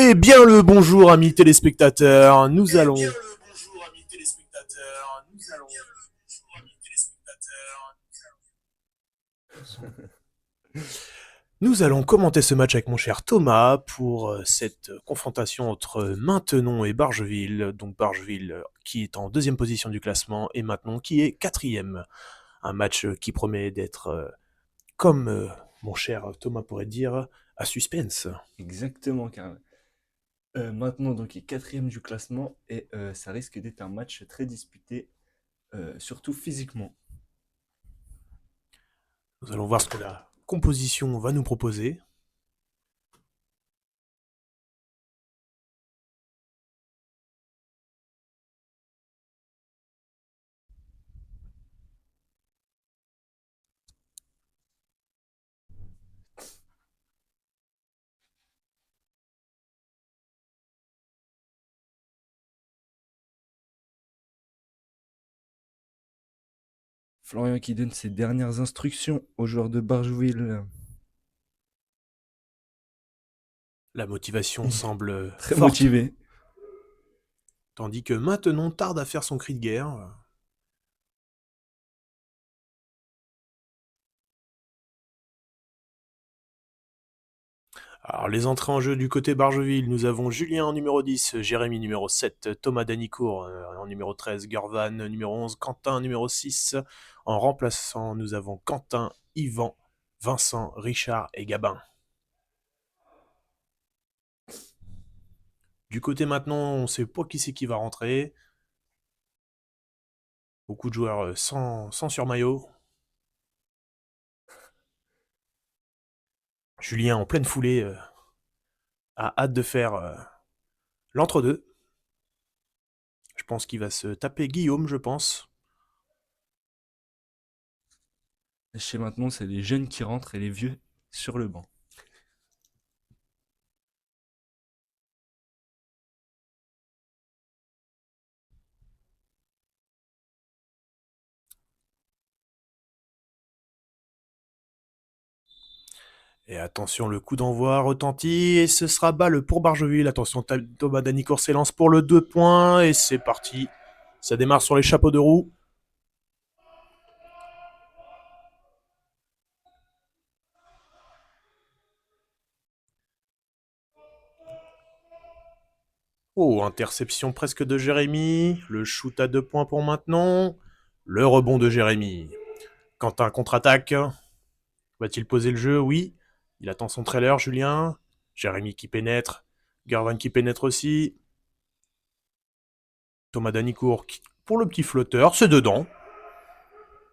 Eh bien le bonjour amis téléspectateurs, nous allons commenter ce match avec mon cher Thomas pour cette confrontation entre Maintenon et Bargeville. Donc Bargeville qui est en deuxième position du classement et Maintenon qui est quatrième. Un match qui promet d'être, comme mon cher Thomas pourrait dire, à suspense. Exactement, car maintenant donc il est quatrième du classement et ça risque d'être un match très disputé, surtout physiquement. Nous allons voir ce que la composition va nous proposer. Florian qui donne ses dernières instructions aux joueurs de Barjouville. La motivation semble Très forte, motivé. tandis que Maintenon tarde à faire son cri de guerre. Alors, les entrées en jeu du côté Bargeville, nous avons Julien en numéro 10, Jérémy numéro 7, Thomas Danicourt en numéro 13, Gorvan numéro 11, Quentin numéro 6. En remplaçant, nous avons Quentin, Yvan, Vincent, Richard et Gabin. Du côté maintenant, on ne sait pas qui c'est qui va rentrer. Beaucoup de joueurs sans surmaillot. Julien en pleine foulée a hâte de faire l'entre-deux. Je pense qu'il va se taper Guillaume, je pense. Chez maintenant, c'est les jeunes qui rentrent et les vieux sur le banc. Et attention, le coup d'envoi retentit et ce sera balle pour Bargeville. Attention, Thomas Danicourt s'élance pour le 2 points et c'est parti. Ça démarre sur les chapeaux de roue. Oh, interception presque de Jérémy. Le shoot à 2 points pour maintenant. Le rebond de Jérémy. Quentin contre-attaque. Va-t-il poser le jeu? Oui. Il attend son trailer, Julien. Jérémy qui pénètre. Garvan qui pénètre aussi. Thomas Danicourt pour le petit flotteur. C'est dedans.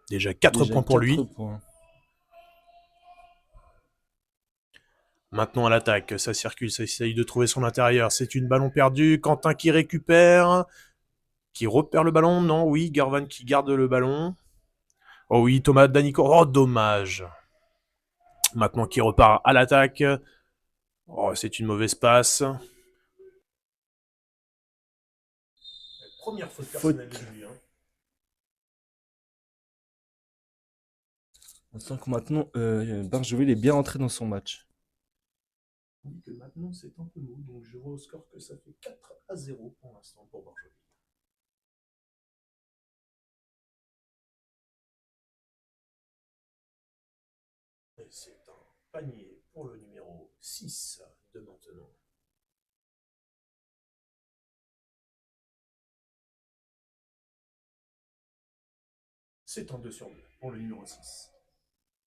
Déjà 4 Déjà points pour 4 lui. points. Maintenant à l'attaque, ça circule, ça essaye de trouver son intérieur. C'est une ballon perdue. Quentin qui récupère. Qui repère le ballon. Non, oui, Garvan qui garde le ballon. Oh oui, Thomas Danico. Oh, dommage. Maintenant qui repart à l'attaque. Oh, c'est une mauvaise passe. Première faute personnelle de Faute. Julien. On sent que maintenant, Barjouville est bien rentré dans son match. On dit que maintenant c'est un peu mou, donc je vois au score que ça fait 4-0 pour l'instant pour Barjoli. Et c'est un panier pour le numéro 6 de maintenant. C'est un 2 sur 2 pour le numéro 6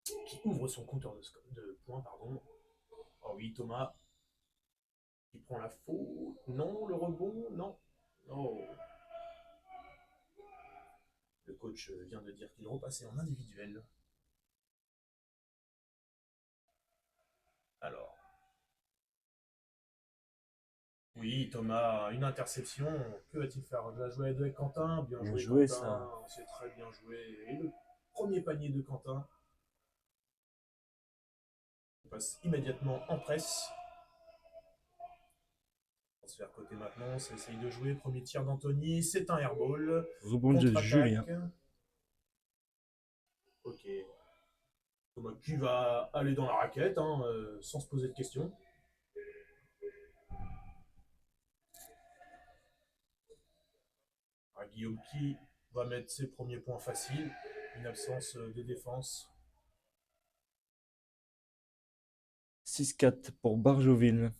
qui ouvre son compteur de points. Pardon. Oh oui, Thomas qui prend la faute. Non, le rebond, non. Oh. Le coach vient de dire qu'il repassait en individuel. Alors, oui, Thomas, une interception. Que va-t-il faire? Il va jouer avec Quentin. Bien Bien joué, joué Quentin. ça. C'est très bien joué. Et le premier panier de Quentin. On passe immédiatement en presse. Transfert côté maintenant. Ça essaye de jouer. Premier tir d'Anthony. C'est un airball. Rebond de Julien. Contre-attaque. Ok. Thomas qui va aller dans la raquette sans se poser de questions. Guillaume qui va mettre ses premiers points faciles. Une absence de défense. 6-4 pour Barjoville.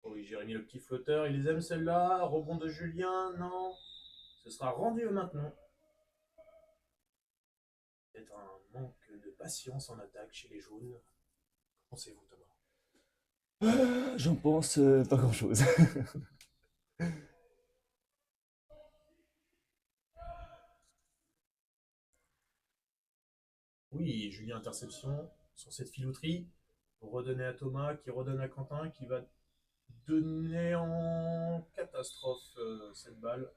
Oui, Jérémy le petit flotteur, il les aime celle-là. Rebond de Julien, non. Ce sera rendu maintenant. Peut-être un manque de patience en attaque chez les jaunes. Qu'en pensez-vous, Thomas? J'en pense pas grand-chose. Oui, Julien interception sur cette filouterie. Pour redonner à Thomas, qui redonne à Quentin, qui va donner en catastrophe cette balle.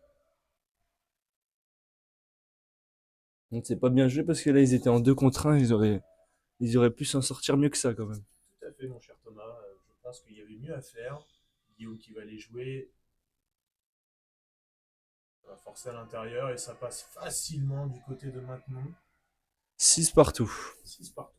Donc c'est pas bien joué parce que là ils étaient en 2 contre 1, ils auraient pu s'en sortir mieux que ça quand même. Tout à fait, mon cher Thomas. Je pense qu'il y avait mieux à faire. Guillaume qui va les jouer. Ça va forcer à l'intérieur et ça passe facilement du côté de Maintenon. 6 partout. 6 partout.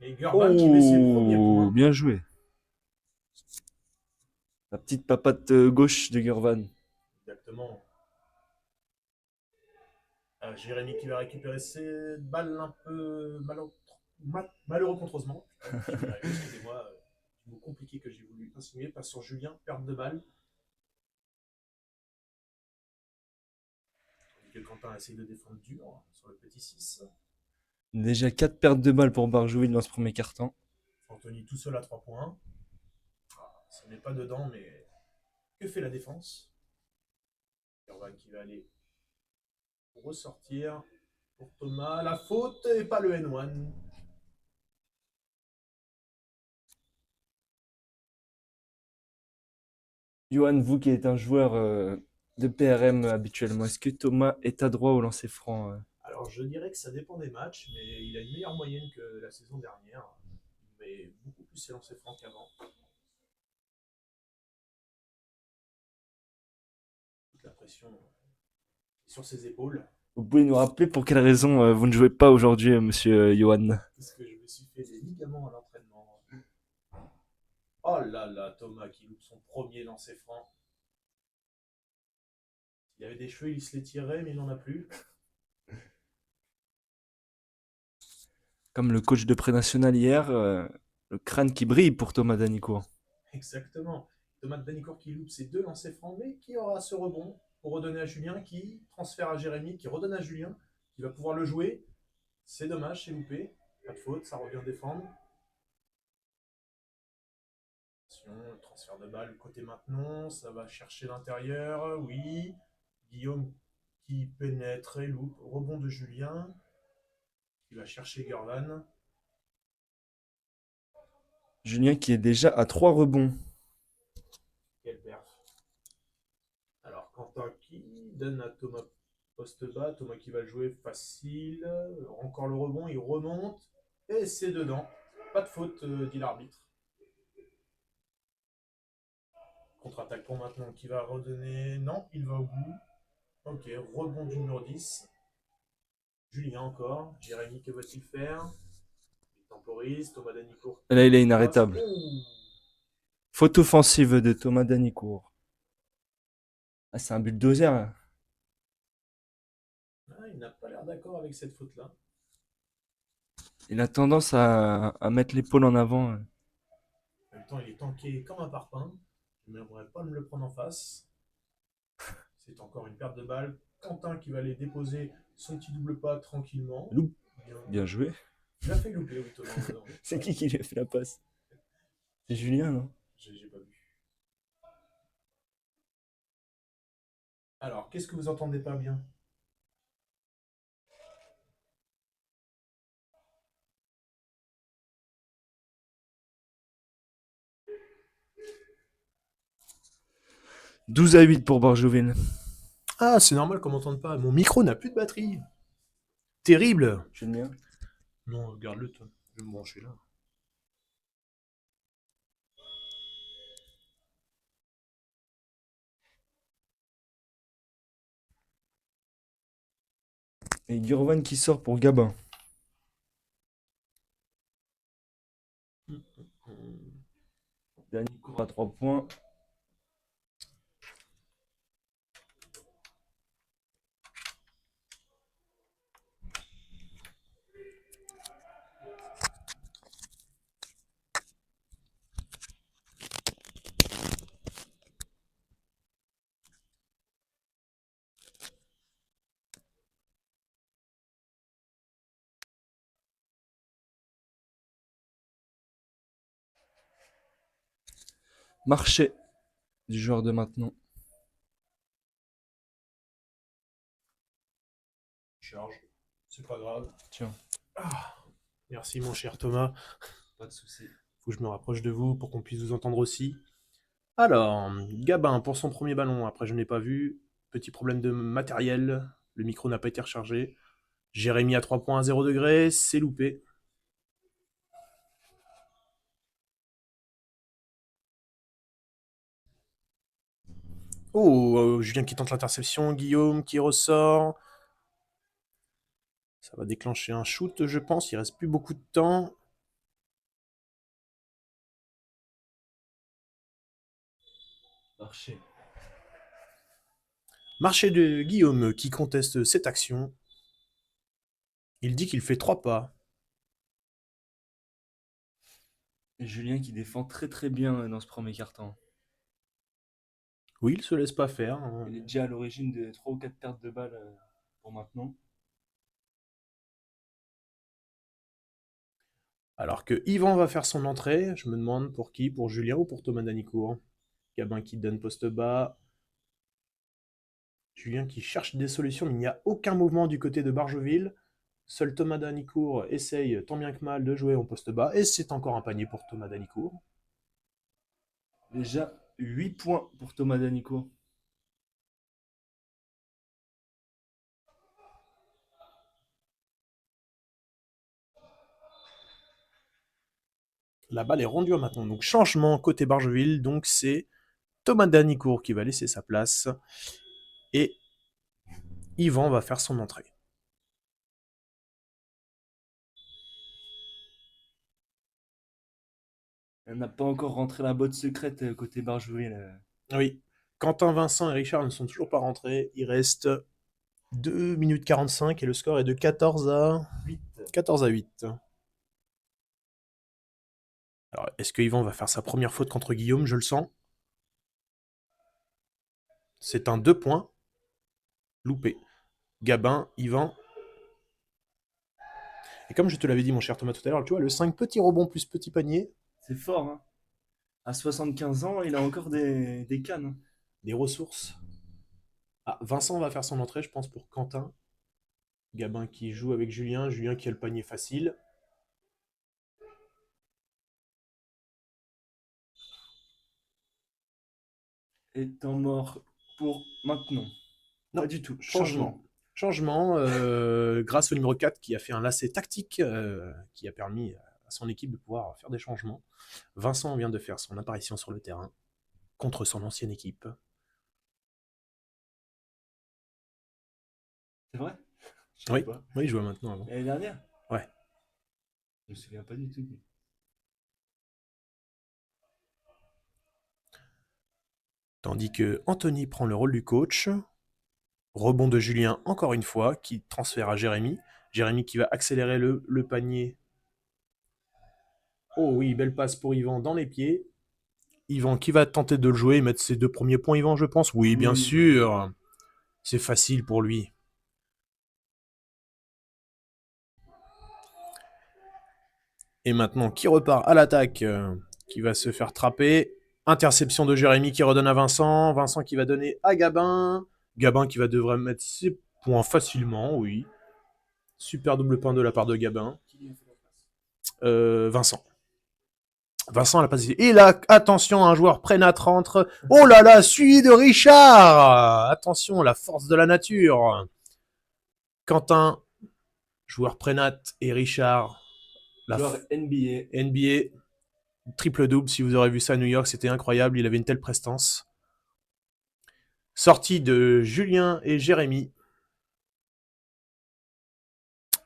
Et Gurban qui met ses premiers Oh, points. bien joué. La petite papate gauche de Gurvan. Exactement. Jérémy qui va récupérer ses balles un peu malheureusement. J'y vais arriver, excusez-moi. Du mot compliqué que j'ai voulu insinuer. Passe sur Julien, perte de balle. Tandis que Quentin essaie de défendre dur sur le petit 6. Déjà 4 pertes de balles pour Barjoville dans ce premier quart-temps. Anthony tout seul à 3 points. Ça n'est pas dedans, mais que fait la défense? Urban qui va aller ressortir pour Thomas. La faute et pas le N1. Johan, vous qui êtes un joueur de PRM habituellement, est-ce que Thomas est adroit au lancer franc Alors je dirais que ça dépend des matchs, mais il a une meilleure moyenne que la saison dernière. Il met beaucoup plus ses lancers francs qu'avant. Toute la pression est sur ses épaules. Vous pouvez nous rappeler pour quelle raison vous ne jouez pas aujourd'hui, monsieur Johan? Parce que je me suis fait des ligaments à l'entraînement. Oh là là, Thomas qui loupe son premier lancer franc. Il avait des cheveux, il se les tirait, mais il n'en a plus. Comme le coach de pré-national hier, le crâne qui brille pour Thomas Danicourt. Exactement. Thomas Danicourt qui loupe ses deux lancers francs, mais qui aura ce rebond pour redonner à Julien, qui transfère à Jérémy, qui redonne à Julien, qui va pouvoir le jouer. C'est dommage, c'est loupé. Pas de faute, ça revient défendre. Attention, transfert de balle côté maintenant, ça va chercher l'intérieur, oui. Guillaume qui pénètre et loupe. Rebond de Julien, qui va chercher Gurvan. Julien qui est déjà à 3 rebonds. Quel perf. Alors, Quentin qui donne à Thomas poste bas. Thomas qui va le jouer facile. Encore le rebond, il remonte. Et c'est dedans. Pas de faute, dit l'arbitre. Contre-attaque pour maintenant qui va redonner. Non, il va au bout. Ok, rebond du numéro 10. Julien encore. Jérémy, que va-t-il faire? Il temporise. Thomas Danicourt. Là, il est inarrêtable. Oh. Faute offensive de Thomas Danicourt. Ah, c'est un bulldozer. Là. Ah, il n'a pas l'air d'accord avec cette faute-là. Il a tendance à mettre l'épaule en avant. En même temps, il est tanké comme un parpaing. Je n'aimerais pas me le prendre en face. C'est encore une perte de balle. Quentin qui va aller déposer son petit double pas tranquillement. Loup. Bien joué. Il a fait louper, oui, Thomas. C'est qui lui a fait la passe? C'est Julien, non? J'ai pas vu. Alors, qu'est-ce que vous entendez pas bien? « 12-8 pour Barjoville. Ah, c'est normal qu'on m'entende pas. Mon micro n'a plus de batterie. Terrible. J'ai le mien. Non, regarde-le, toi. Je vais me brancher là. Et Gurvan qui sort pour Gabin. Dernier court à 3 points. Marché du joueur de maintenant. Charge. C'est pas grave. Tiens, Ah, merci mon cher Thomas. pas de souci. Faut que je me rapproche de vous pour qu'on puisse vous entendre aussi. Alors, Gabin pour son premier ballon. Après, je n'ai pas vu. Petit problème de matériel. Le micro n'a pas été rechargé. Jérémy à 3 points à 0 degré. C'est loupé. Oh, Julien qui tente l'interception. Guillaume qui ressort. Ça va déclencher un shoot, je pense. Il reste plus beaucoup de temps. Marché. Marché de Guillaume qui conteste cette action. Il dit qu'il fait 3 pas. Et Julien qui défend très très bien dans ce premier quart-temps. Oui, il se laisse pas faire. Il est déjà à l'origine de 3 ou 4 pertes de balles pour maintenant. Alors que Yvan va faire son entrée, je me demande pour qui, pour Julien ou pour Thomas Danicourt. Gabin qui donne poste bas. Julien qui cherche des solutions, mais il n'y a aucun mouvement du côté de Barjeville. Seul Thomas Danicourt essaye tant bien que mal de jouer en poste bas, et c'est encore un panier pour Thomas Danicourt. Déjà 8 points pour Thomas Danico. La balle est rendue maintenant, donc changement côté Barjeville, donc c'est Thomas Danicourt qui va laisser sa place, et Yvan va faire son entrée. Elle n'a pas encore rentré la botte secrète côté Barjouil. Oui, Quentin, Vincent et Richard ne sont toujours pas rentrés, il reste 2 minutes 45 et le score est de 14 à 8. 14 à 8. Alors, est-ce que Yvan va faire sa première faute contre Guillaume? Je le sens. C'est un 2 points. Loupé. Gabin, Yvan. Et comme je te l'avais dit, mon cher Thomas, tout à l'heure, tu vois, le 5 petits rebonds plus petit panier, C'est fort, hein. À 75 ans, il a encore des cannes, hein. des ressources. Ah, Vincent va faire son entrée, je pense, pour Quentin. Gabin qui joue avec Julien. Julien qui a le panier facile. Et temps mort pour maintenant. Non, Pas du tout. changement. Changement grâce au numéro 4 qui a fait un lacet tactique qui a permis à son équipe de pouvoir faire des changements. Vincent vient de faire son apparition sur le terrain contre son ancienne équipe. C'est vrai? Je savais Oui, pas. oui, il jouait maintenant avant. L'année dernière? Ouais. Je me souviens pas du tout. Tandis que Anthony prend le rôle du coach. Rebond de Julien encore une fois, qui transfère à Jérémy. Jérémy qui va accélérer le panier. Oh oui, belle passe pour Yvan dans les pieds. Yvan qui va tenter de le jouer et mettre ses 2 premiers points, Yvan, je pense. Oui, bien sûr. C'est facile pour lui. Et maintenant, qui repart à l'attaque, qui va se faire trapper. Interception de Jérémy qui redonne à Vincent. Vincent qui va donner à Gabin. Gabin qui va devrait mettre ses points facilement, oui. Super double point de la part de Gabin. Vincent. Vincent l'a pas hésité. Et là, attention, un joueur Prénat rentre. Oh là là, suivi de Richard. Attention, la force de la nature. Quentin, joueur Prénat et Richard. Joueur NBA. NBA, triple-double, si vous aurez vu ça à New York, c'était incroyable, il avait une telle prestance. Sortie de Julien et Jérémy.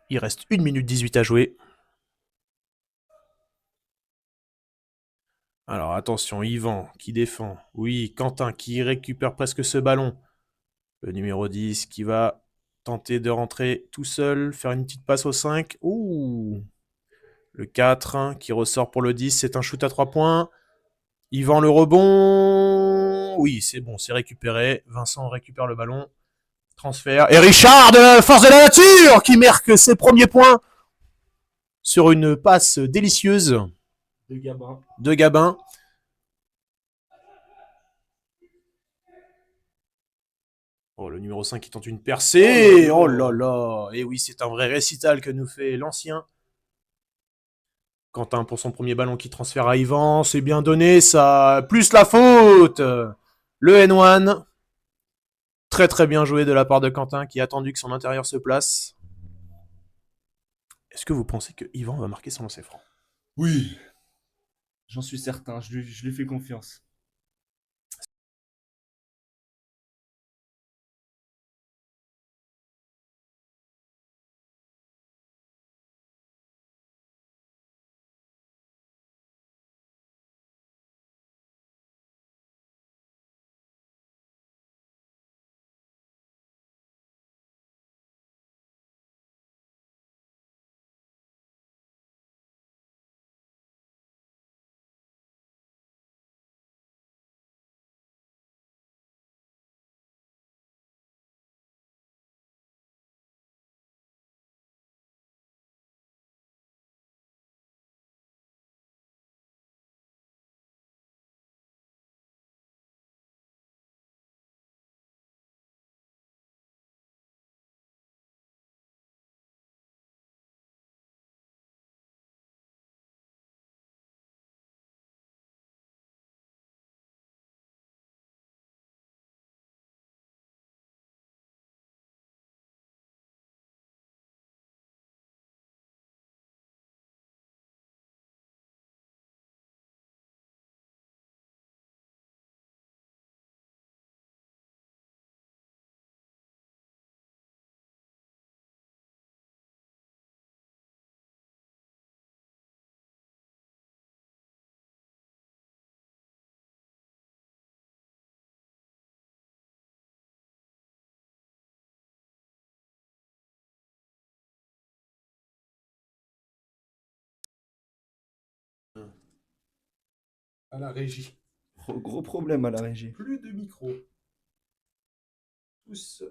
Il reste 1 minute 18 à jouer. Alors attention, Yvan qui défend. Oui, Quentin qui récupère presque ce ballon. Le numéro 10 qui va tenter de rentrer tout seul, faire une petite passe au 5. Ouh. Le 4 hein, qui ressort pour le 10, c'est un shoot à 3 points. Yvan le rebond. Oui, c'est bon, c'est récupéré. Vincent récupère le ballon. Transfert. Et Richard de la force de la nature qui marque ses premiers points sur une passe délicieuse de Gabin. Oh, le numéro 5 qui tente une percée. Oh là là. Et oui, c'est un vrai récital que nous fait l'ancien. Quentin pour son premier ballon qui transfère à Yvan. C'est bien donné, ça. Plus la faute. Le N1. Très très bien joué de la part de Quentin qui a attendu que son intérieur se place. Est-ce que vous pensez que Yvan va marquer son lancer franc? Oui, j'en suis certain, je lui fais confiance. À la régie. Gros problème à la régie. Plus de micro. Tous.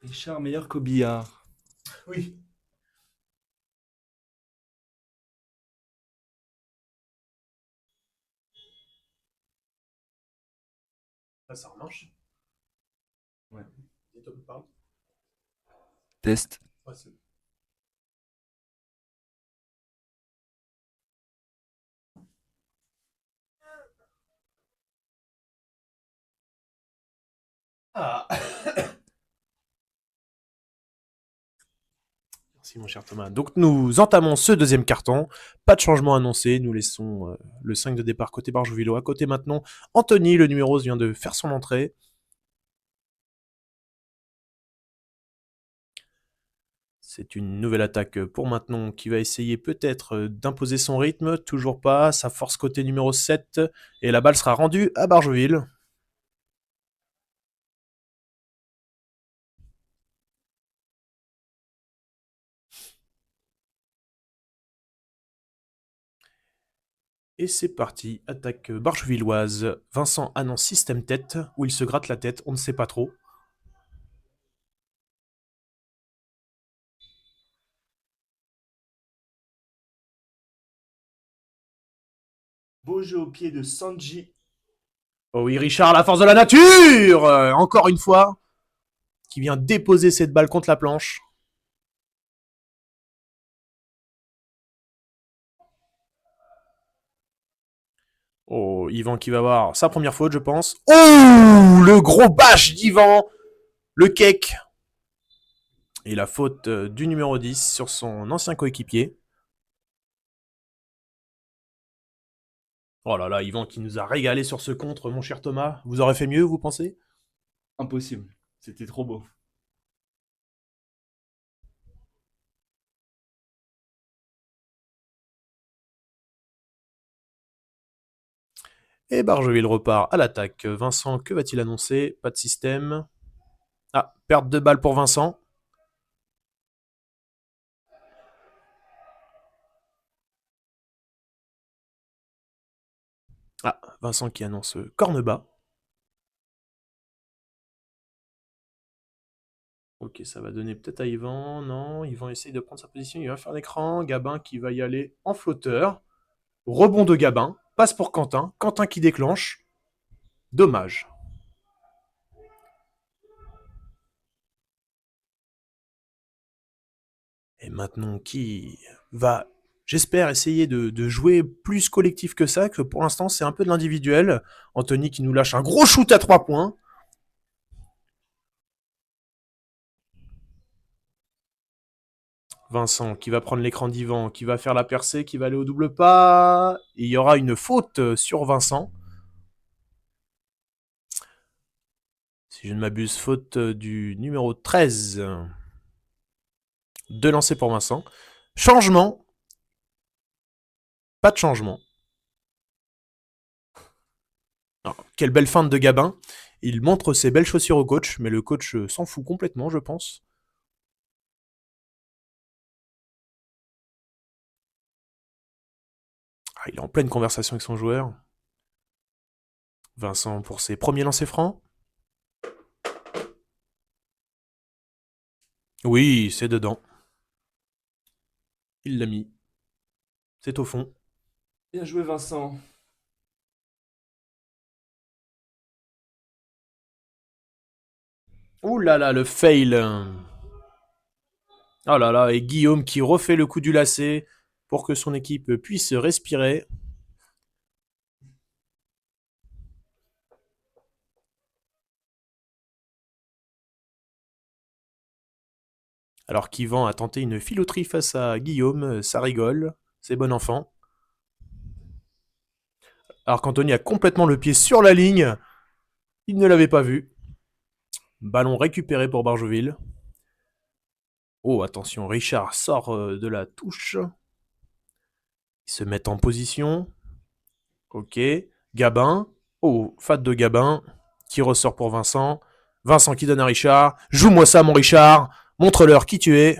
Richard meilleur qu'au billard. Oui. Ça remarche. Ouais. Et toi, tu parles. Test. Ouais, c'est... Ah. Merci mon cher Thomas. Donc nous entamons ce deuxième carton. Pas de changement annoncé. Nous laissons le 5 de départ côté Barjouvillois. Côté maintenant, Anthony, le numéro 11, vient de faire son entrée. C'est une nouvelle attaque pour maintenant qui va essayer peut-être d'imposer son rythme. Toujours pas. Ça force côté numéro 7. Et la balle sera rendue à Barjeville. Et c'est parti. Attaque barchevilloise. Vincent annonce système tête. Où il se gratte la tête. On ne sait pas trop. Beau jeu au pied de Sanji. Oh oui, Richard, la force de la nature encore une fois. Qui vient déposer cette balle contre la planche. Oh, Yvan qui va avoir sa première faute, je pense. Oh, le gros bâche d'Yvan. Le cake. Et la faute du numéro 10 sur son ancien coéquipier. Oh là là, Yvan qui nous a régalé sur ce contre, mon cher Thomas. Vous aurez fait mieux, vous pensez? Impossible. C'était trop beau. Et Barjeville repart à l'attaque. Vincent, que va-t-il annoncer? Pas de système. Ah, perte de balle pour Vincent. Ah, Vincent qui annonce corne bas. Ok, ça va donner peut-être à Yvan. Non, Yvan essaye de prendre sa position. Il va faire l'écran. Gabin qui va y aller en flotteur. Rebond de Gabin. Passe pour Quentin. Quentin qui déclenche. Dommage. Et maintenant, qui va, j'espère, essayer de jouer plus collectif que ça, que pour l'instant, c'est un peu de l'individuel. Anthony qui nous lâche un gros shoot à 3 points. Vincent qui va prendre l'écran d'Yvan, qui va faire la percée, qui va aller au double pas. Et il y aura une faute sur Vincent. Si je ne m'abuse, faute du numéro 13. Deux lancers pour Vincent. Changement. Pas de changement. Alors, quelle belle feinte de Gabin. Il montre ses belles chaussures au coach, mais le coach s'en fout complètement, je pense. Ah, il est en pleine conversation avec son joueur. Vincent pour ses premiers lancers francs. Oui, c'est dedans. Il l'a mis. C'est au fond. Bien joué, Vincent. Ouh là là, le fail. Oh là là, et Guillaume qui refait le coup du lacet pour que son équipe puisse respirer. Alors qu'Yvan a tenté une filouterie face à Guillaume, ça rigole, c'est bon enfant. Alors qu'Anthony a complètement le pied sur la ligne, il ne l'avait pas vu. Ballon récupéré pour Barjeville. Oh, attention, Richard sort de la touche. Ils se mettent en position. Ok. Gabin. Oh, fat de Gabin. Qui ressort pour Vincent. Vincent qui donne à Richard. Joue-moi ça, mon Richard. Montre-leur qui tu es.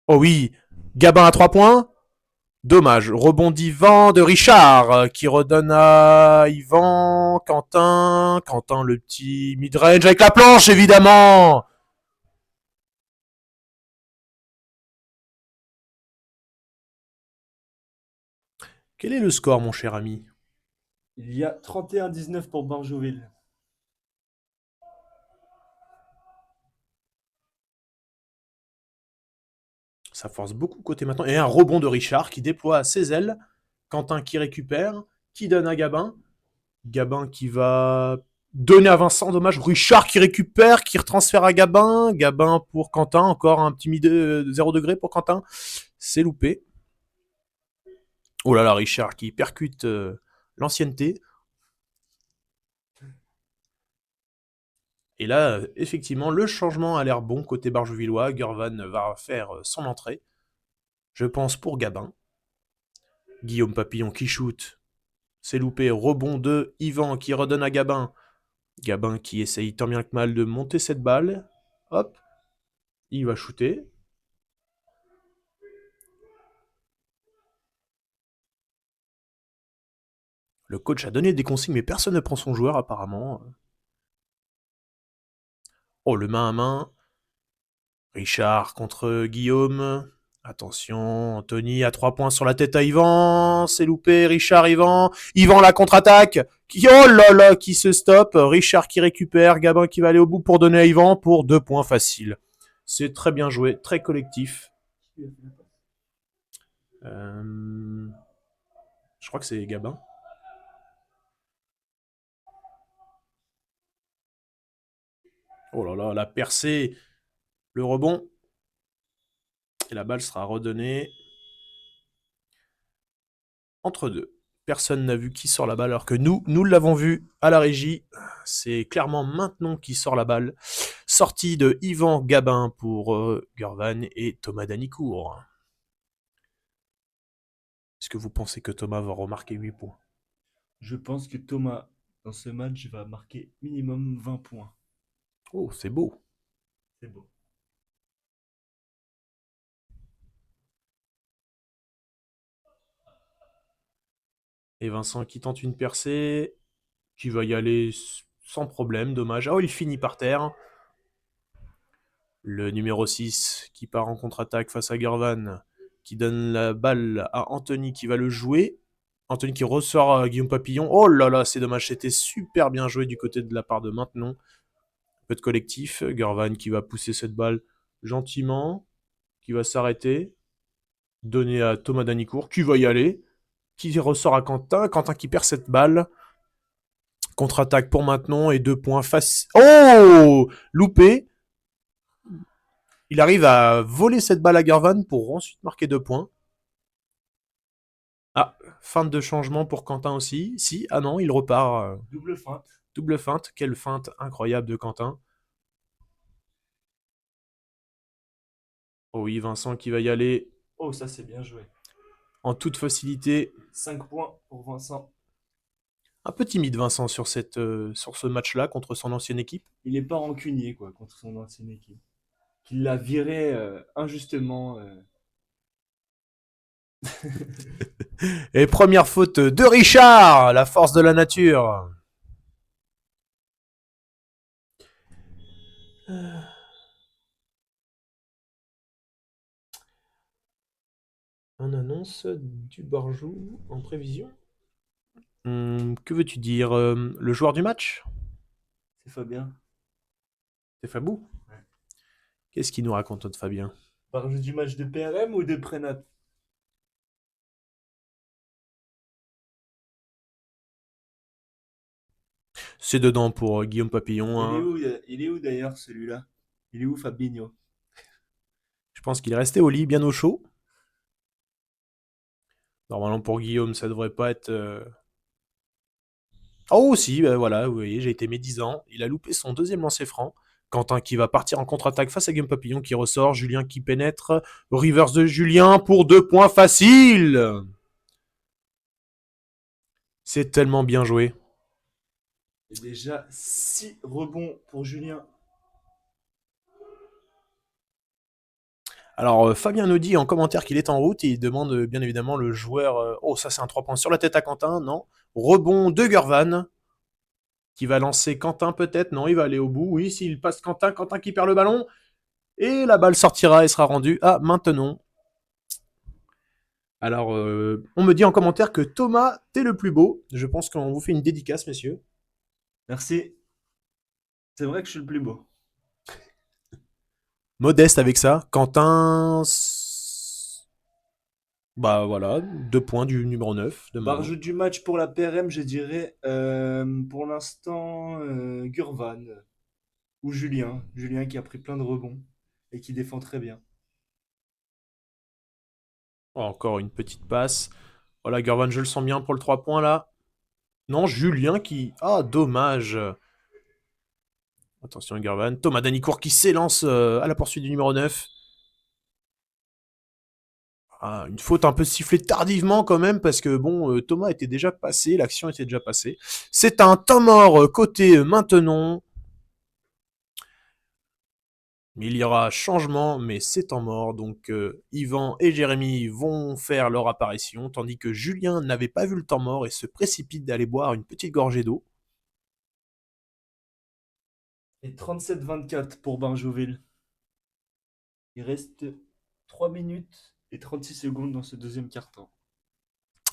Oh oui. Gabin à 3 points. Dommage. Rebondit Van de Richard qui redonne à Yvan. Quentin. Quentin, le petit midrange avec la planche, évidemment. Quel est le score, mon cher ami? Il y a 31-19 pour Barjoville. Ça force beaucoup côté maintenant. Et un rebond de Richard qui déploie ses ailes. Quentin qui récupère, qui donne à Gabin. Gabin qui va donner à Vincent, dommage. Richard qui récupère, qui retransfère à Gabin. Gabin pour Quentin, encore un petit 0 degré pour Quentin. C'est loupé. Oh là là, Richard qui percute l'ancienneté. Et là, effectivement, le changement a l'air bon côté Bargevillois. Gurvan va faire son entrée. Je pense pour Gabin. Guillaume Papillon qui shoot. C'est loupé. Rebond de Yvan qui redonne à Gabin. Gabin qui essaye tant bien que mal de monter cette balle. Hop. Il va shooter. Le coach a donné des consignes, mais personne ne prend son joueur apparemment. Oh, le main à main. Richard contre Guillaume. Attention, Anthony a 3 points sur la tête à Yvan. C'est loupé. Richard, Yvan. Yvan la contre-attaque. Oh là là, qui se stoppe. Richard qui récupère. Gabin qui va aller au bout pour donner à Yvan pour 2 points faciles. C'est très bien joué, très collectif. Je Je crois que c'est Gabin. Oh là là, la percée, le rebond. Et la balle sera redonnée entre deux. Personne n'a vu qui sort la balle, alors que nous l'avons vu à la régie. C'est clairement maintenant qui sort la balle. Sortie de Yvan Gabin pour Gurvan et Thomas Danicourt. Est-ce que vous pensez que Thomas va remarquer 8 points? Je pense que Thomas, dans ce match, va marquer minimum 20 points. Oh, c'est beau. C'est beau. Et Vincent qui tente une percée, qui va y aller sans problème, dommage. Oh, il finit par terre. Le numéro 6 qui part en contre-attaque face à Gurvan, qui donne la balle à Anthony qui va le jouer. Anthony qui ressort à Guillaume Papillon. Oh là là, c'est dommage, c'était super bien joué du côté de la part de Maintenon. Peu de collectif. Gurvan qui va pousser cette balle gentiment, qui va s'arrêter, donner à Thomas Danicourt, qui va y aller, qui ressort à Quentin. Quentin qui perd cette balle. Contre-attaque pour Maintenon et 2 points faciles. Oh, loupé. Il arrive à voler cette balle à Gurvan pour ensuite marquer 2 points. Ah, feinte de changement pour Quentin aussi. Si, ah non, il repart. Double feinte. Double feinte. Quelle feinte incroyable de Quentin. Oh oui, Vincent qui va y aller Oh, ça c'est bien joué. en toute facilité. 5 points pour Vincent. Un peu timide Vincent sur ce match-là contre son ancienne équipe. Il n'est pas rancunier quoi, contre son ancienne équipe. Qu'il l'a viré injustement. Et première faute de Richard, la force de la nature. On annonce du Barjou en prévision. Que veux-tu dire le joueur du match? C'est Fabien. C'est Fabou. Ouais. Qu'est-ce qu'il nous raconte notre Fabien? Parle du match de PRM ou de Prénat? C'est dedans pour Guillaume Papillon. Hein. Il est où d'ailleurs celui-là? Il est où Fabinho? Je pense qu'il est resté au lit, bien au chaud. Normalement pour Guillaume, ça devrait pas être. Oh si, ben voilà, vous voyez, j'ai été médisant. Il a loupé son deuxième lancer franc. Quentin qui va partir en contre-attaque face à Guillaume Papillon qui ressort. Julien qui pénètre. Reverse de Julien pour 2 points faciles. C'est tellement bien joué. Et déjà 6 rebonds pour Julien. Alors Fabien nous dit en commentaire qu'il est en route et il demande bien évidemment le joueur. Oh ça c'est un 3 points sur la tête à Quentin, non. Rebond de Gurvan qui va lancer Quentin peut-être, non il va aller au bout, oui s'il passe Quentin, Quentin qui perd le ballon et la balle sortira et sera rendue à Maintenon. Alors on me dit en commentaire que Thomas t'es le plus beau, je pense qu'on vous fait une dédicace messieurs. Merci. C'est vrai que je suis le plus beau. Modeste avec ça, Quentin... Bah voilà, 2 points du numéro 9 de Manon. Barjou du match pour la PRM, je dirais pour l'instant Gurvan ou Julien. Julien qui a pris plein de rebonds et qui défend très bien. Oh, encore une petite passe. Voilà, Gurvan, je le sens bien pour le 3 points là. Non, Julien qui... Ah, dommage. Attention, Gurvan. Thomas Danicourt qui s'élance à la poursuite du numéro 9. Ah, une faute un peu sifflée tardivement quand même, parce que bon, Thomas était déjà passé, l'action était déjà passée. C'est un temps mort côté Maintenon. Il y aura changement, mais c'est temps mort. Donc Yvan et Jérémy vont faire leur apparition, tandis que Julien n'avait pas vu le temps mort et se précipite d'aller boire une petite gorgée d'eau. Et 37-24 pour Barjouville. Il reste 3 minutes et 36 secondes dans ce deuxième quart-temps.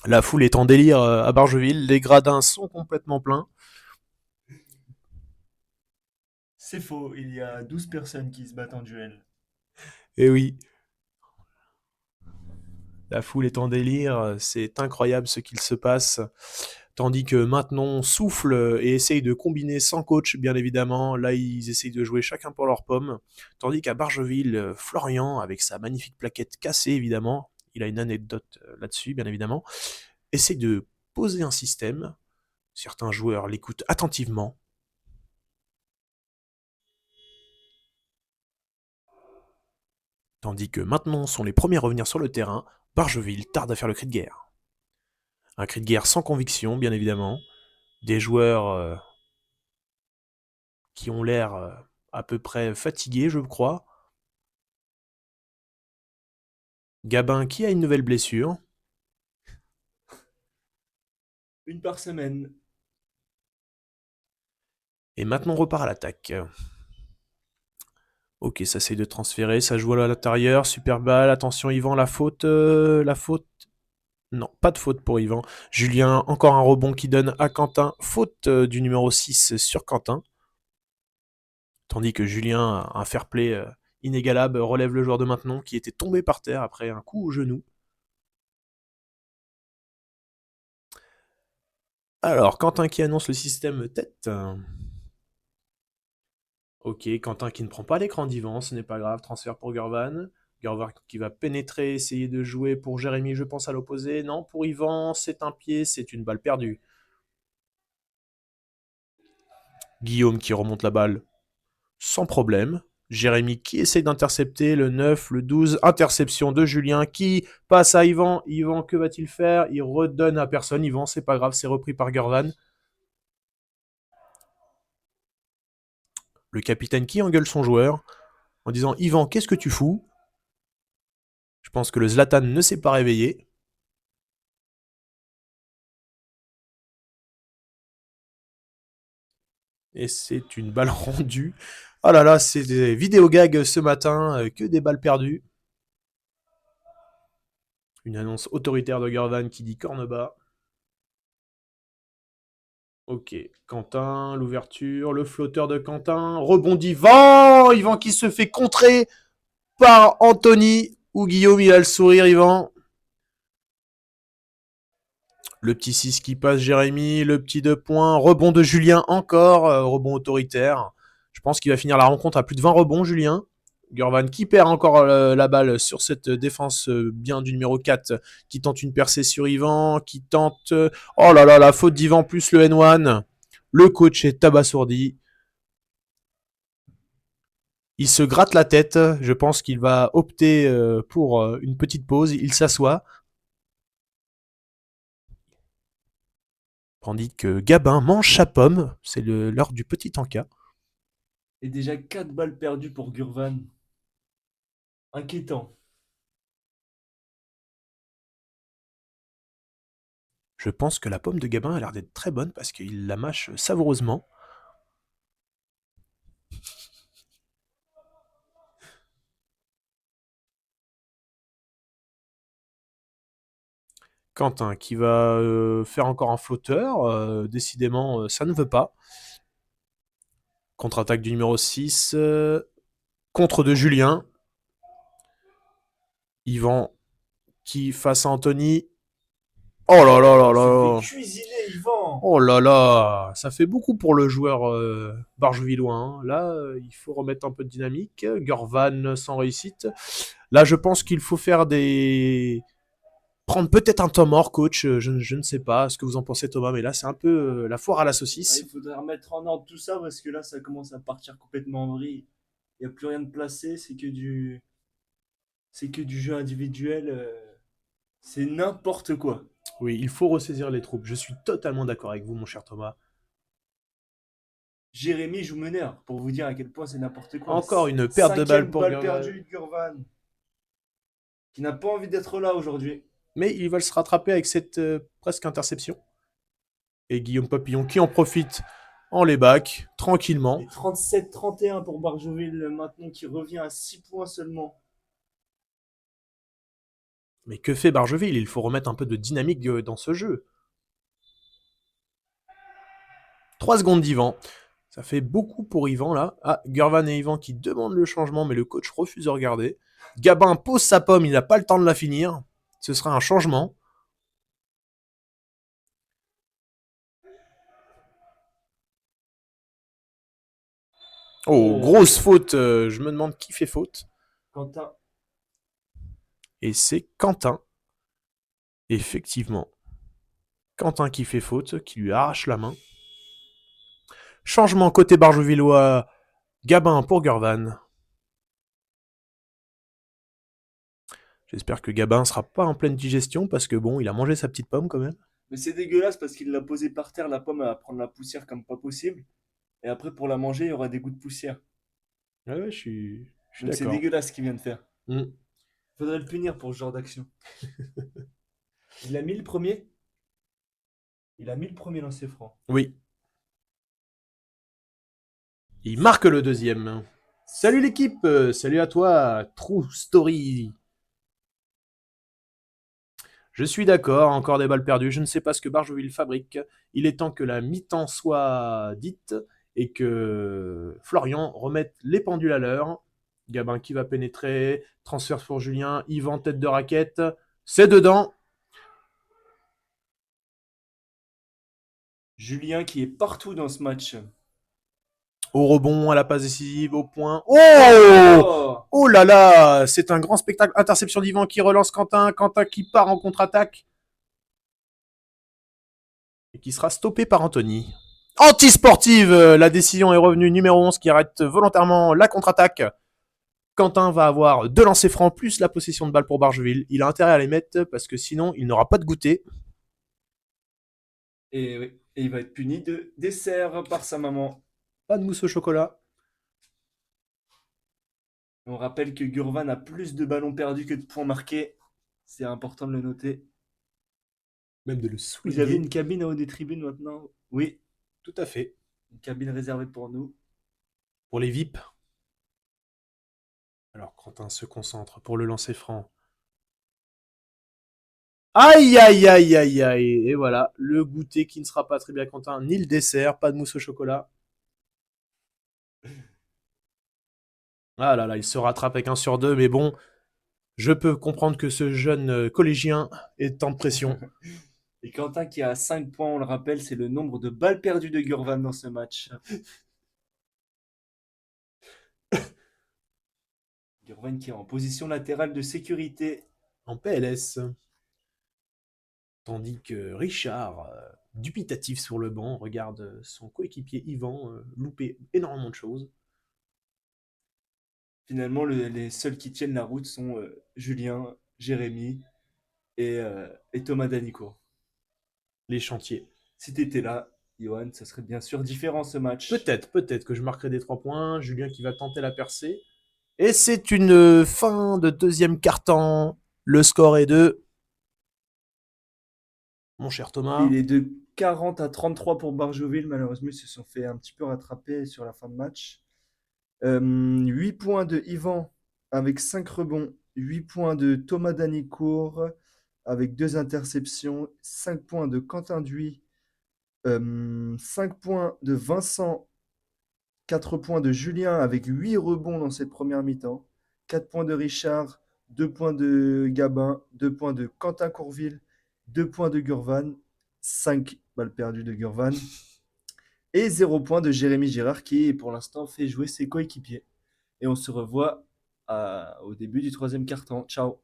La foule est en délire à Bargeville, les gradins sont complètement pleins. C'est faux, il y a 12 personnes qui se battent en duel. Et oui. La foule est en délire, c'est incroyable ce qu'il se passe. Tandis que maintenant souffle et essaye de combiner sans coach, bien évidemment. Là, ils essayent de jouer chacun pour leur pomme. Tandis qu'à Bargeville, Florian, avec sa magnifique plaquette cassée, évidemment, il a une anecdote là-dessus, bien évidemment, essaie de poser un système. Certains joueurs l'écoutent attentivement. Tandis que maintenant sont les premiers à revenir sur le terrain, Bargeville tarde à faire le cri de guerre. Un cri de guerre sans conviction, bien évidemment. Des joueurs qui ont l'air à peu près fatigués, je crois. Gabin qui a une nouvelle blessure. Une par semaine. Et maintenant on repart à l'attaque. Ok, ça essaye de transférer, ça joue à l'intérieur, super balle, attention Yvan, la faute, non, pas de faute pour Yvan. Julien, encore un rebond qui donne à Quentin, faute du numéro 6 sur Quentin. Tandis que Julien, un fair play inégalable, relève le joueur de Maintenon qui était tombé par terre après un coup au genou. Alors, Quentin qui annonce le système tête. Ok, Quentin qui ne prend pas l'écran d'Yvan, ce n'est pas grave, transfert pour Gurvan. Gurvan qui va pénétrer, essayer de jouer pour Jérémy, je pense à l'opposé. Non, pour Yvan, c'est un pied, c'est une balle perdue. Guillaume qui remonte la balle sans problème. Jérémy qui essaie d'intercepter le 9, le 12. Interception de Julien qui passe à Yvan. Yvan, que va-t-il faire? Il redonne à personne. Yvan, c'est pas grave, c'est repris par Gurvan. Le capitaine qui engueule son joueur en disant Yvan, qu'est-ce que tu fous? Je pense que le Zlatan ne s'est pas réveillé. Et c'est une balle rendue. Oh là là, c'est des vidéo gags ce matin, que des balles perdues. Une annonce autoritaire de Gurvan qui dit corne bas. Ok, Quentin, l'ouverture, le flotteur de Quentin, rebondit Yvan, Yvan qui se fait contrer par Anthony, ou Guillaume, il a le sourire, Yvan. Le petit 6 qui passe, Jérémy, le petit 2 points, rebond de Julien encore, rebond autoritaire. Je pense qu'il va finir la rencontre à plus de 20 rebonds, Julien. Gurvan qui perd encore la balle sur cette défense bien du numéro 4, qui tente une percée sur Yvan, qui tente... oh là là, la faute d'Yvan plus le N1. Le coach est abasourdi. Il se gratte la tête. Je pense qu'il va opter pour une petite pause. Il s'assoit. Tandis que Gabin mange sa pomme. C'est l'heure du petit encas. Et déjà 4 balles perdues pour Gurvan. Inquiétant. Je pense que la pomme de Gabin a l'air d'être très bonne parce qu'il la mâche savoureusement. Quentin qui va faire encore un flotteur. Décidément, ça ne veut pas. Contre-attaque du numéro 6. Contre de Julien. Yvan qui face à Anthony. Oh là là là là. Il se fait cuisiner, Yvan. Oh là là, ça fait beaucoup pour le joueur bargevillois. Hein. Là, il faut remettre un peu de dynamique. Gurvan sans réussite. Là, je pense qu'il faut faire des... prendre peut-être un temps mort, coach. Je ne sais pas ce que vous en pensez, Thomas, mais là, c'est un peu la foire à la saucisse. Ouais, il faudrait remettre en ordre tout ça parce que là, ça commence à partir complètement en vrille. Il n'y a plus rien de placé, c'est que du jeu individuel. C'est n'importe quoi. Oui, il faut ressaisir les troupes. Je suis totalement d'accord avec vous, mon cher Thomas. Jérémy joue meneur pour vous dire à quel point c'est n'importe quoi. Encore une perte de balle Cinquième pour balle Gurvan. perdue de Gurvan. Qui n'a pas envie d'être là aujourd'hui. Mais ils veulent se rattraper avec cette presque interception. Et Guillaume Papillon qui en profite en les bacs, tranquillement. Et 37-31 pour Barjoville maintenant qui revient à 6 points seulement. Mais que fait Bargeville? Il faut remettre un peu de dynamique dans ce jeu. 3 secondes d'Yvan. Ça fait beaucoup pour Yvan là. Ah, Gurvan et Yvan qui demandent le changement, mais le coach refuse de regarder. Gabin pose sa pomme, il n'a pas le temps de la finir. Ce sera un changement. Oh, Oh, grosse faute. Je me demande qui fait faute. Quentin. Et c'est Quentin. Effectivement. Quentin qui fait faute, qui lui arrache la main. Changement côté Barjouvillois. Gabin pour Gurvan. J'espère que Gabin sera pas en pleine digestion parce que bon, il a mangé sa petite pomme quand même. Mais c'est dégueulasse parce qu'il l'a posée par terre, la pomme, elle va prendre la poussière comme pas possible. Et après, pour la manger, il y aura des goûts de poussière. Ouais, je suis Donc c'est d'accord. dégueulasse ce qu'il vient de faire. Mm. Faudrait le punir pour ce genre d'action. Il a mis le premier. Il a mis le premier lancer franc. Oui. Il marque le deuxième. Salut l'équipe, salut à toi, True Story. Je suis d'accord, encore des balles perdues, je ne sais pas ce que Barjoville fabrique. Il est temps que la mi-temps soit dite et que Florian remette les pendules à l'heure. Gabin qui va pénétrer, transfert pour Julien, Yvan tête de raquette, c'est dedans. Julien qui est partout dans ce match. Au rebond, à la passe décisive, au point. Oh Oh, Oh là là, c'est un grand spectacle. Interception d'Yvan qui relance Quentin, Quentin qui part en contre-attaque et qui sera stoppé par Anthony. Antisportive, la décision est revenue numéro 11 qui arrête volontairement la contre-attaque. Quentin va avoir 2 lancers francs plus la possession de balle pour Bargeville. Il a intérêt à les mettre parce que sinon il n'aura pas de goûter. Et, oui. Et il va être puni de dessert par sa maman. Pas de mousse au chocolat. On rappelle que Gurvan a plus de ballons perdus que de points marqués. C'est important de le noter. Même de le Vous avez souligner. une cabine en haut des tribunes maintenant? Oui, Tout à fait. une cabine réservée pour nous. Pour les VIP. Alors Quentin se concentre pour le lancer franc. Aïe aïe aïe aïe aïe. Et voilà, le goûter qui ne sera pas attribué à Quentin, ni le dessert, pas de mousse au chocolat. Ah là là, il se rattrape avec 1 sur 2, mais bon, je peux comprendre que ce jeune collégien est en pression. Et Quentin qui a 5 points, on le rappelle, c'est le nombre de balles perdues de Gurvan dans ce match. Gurvan qui est en position latérale de sécurité. En PLS. Tandis que Richard, dubitatif sur le banc, regarde son coéquipier Yvan louper énormément de choses. Finalement, les seuls qui tiennent la route sont Julien, Jérémy et Thomas Danicourt. Les chantiers. Si tu étais là, Johan, ça serait bien sûr différent ce match. Peut-être que je marquerai des 3 points. Julien qui va tenter la percée. Et c'est une fin de deuxième quart-temps. Le score est de... Mon cher Il Thomas. est de 40 à 33 pour Barjoville. Malheureusement, ils se sont fait un petit peu rattraper sur la fin de match. 8 points de Yvan avec 5 rebonds. 8 points de Thomas Danicourt avec 2 interceptions. 5 points de Quentin Duy. 5 points de Vincent. 4 points de Julien avec 8 rebonds dans cette première mi-temps. 4 points de Richard. 2 points de Gabin. 2 points de Quentin Courville. 2 points de Gurvan. 5 balles perdues de Gurvan. Et 0 points de Jérémy Girard qui, pour l'instant, fait jouer ses coéquipiers. Et on se revoit au début du troisième quart-temps. Ciao.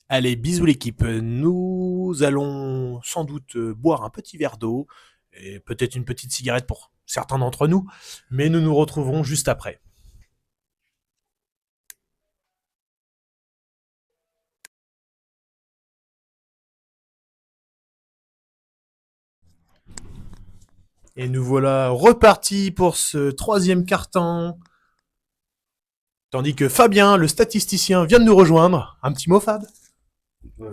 Allez, bisous l'équipe. Nous allons sans doute boire un petit verre d'eau et peut-être une petite cigarette pour certains d'entre nous, mais nous nous retrouverons juste après. Et nous voilà repartis pour ce troisième quart-temps. Tandis que Fabien, le statisticien, vient de nous rejoindre. Un petit mot, Fab?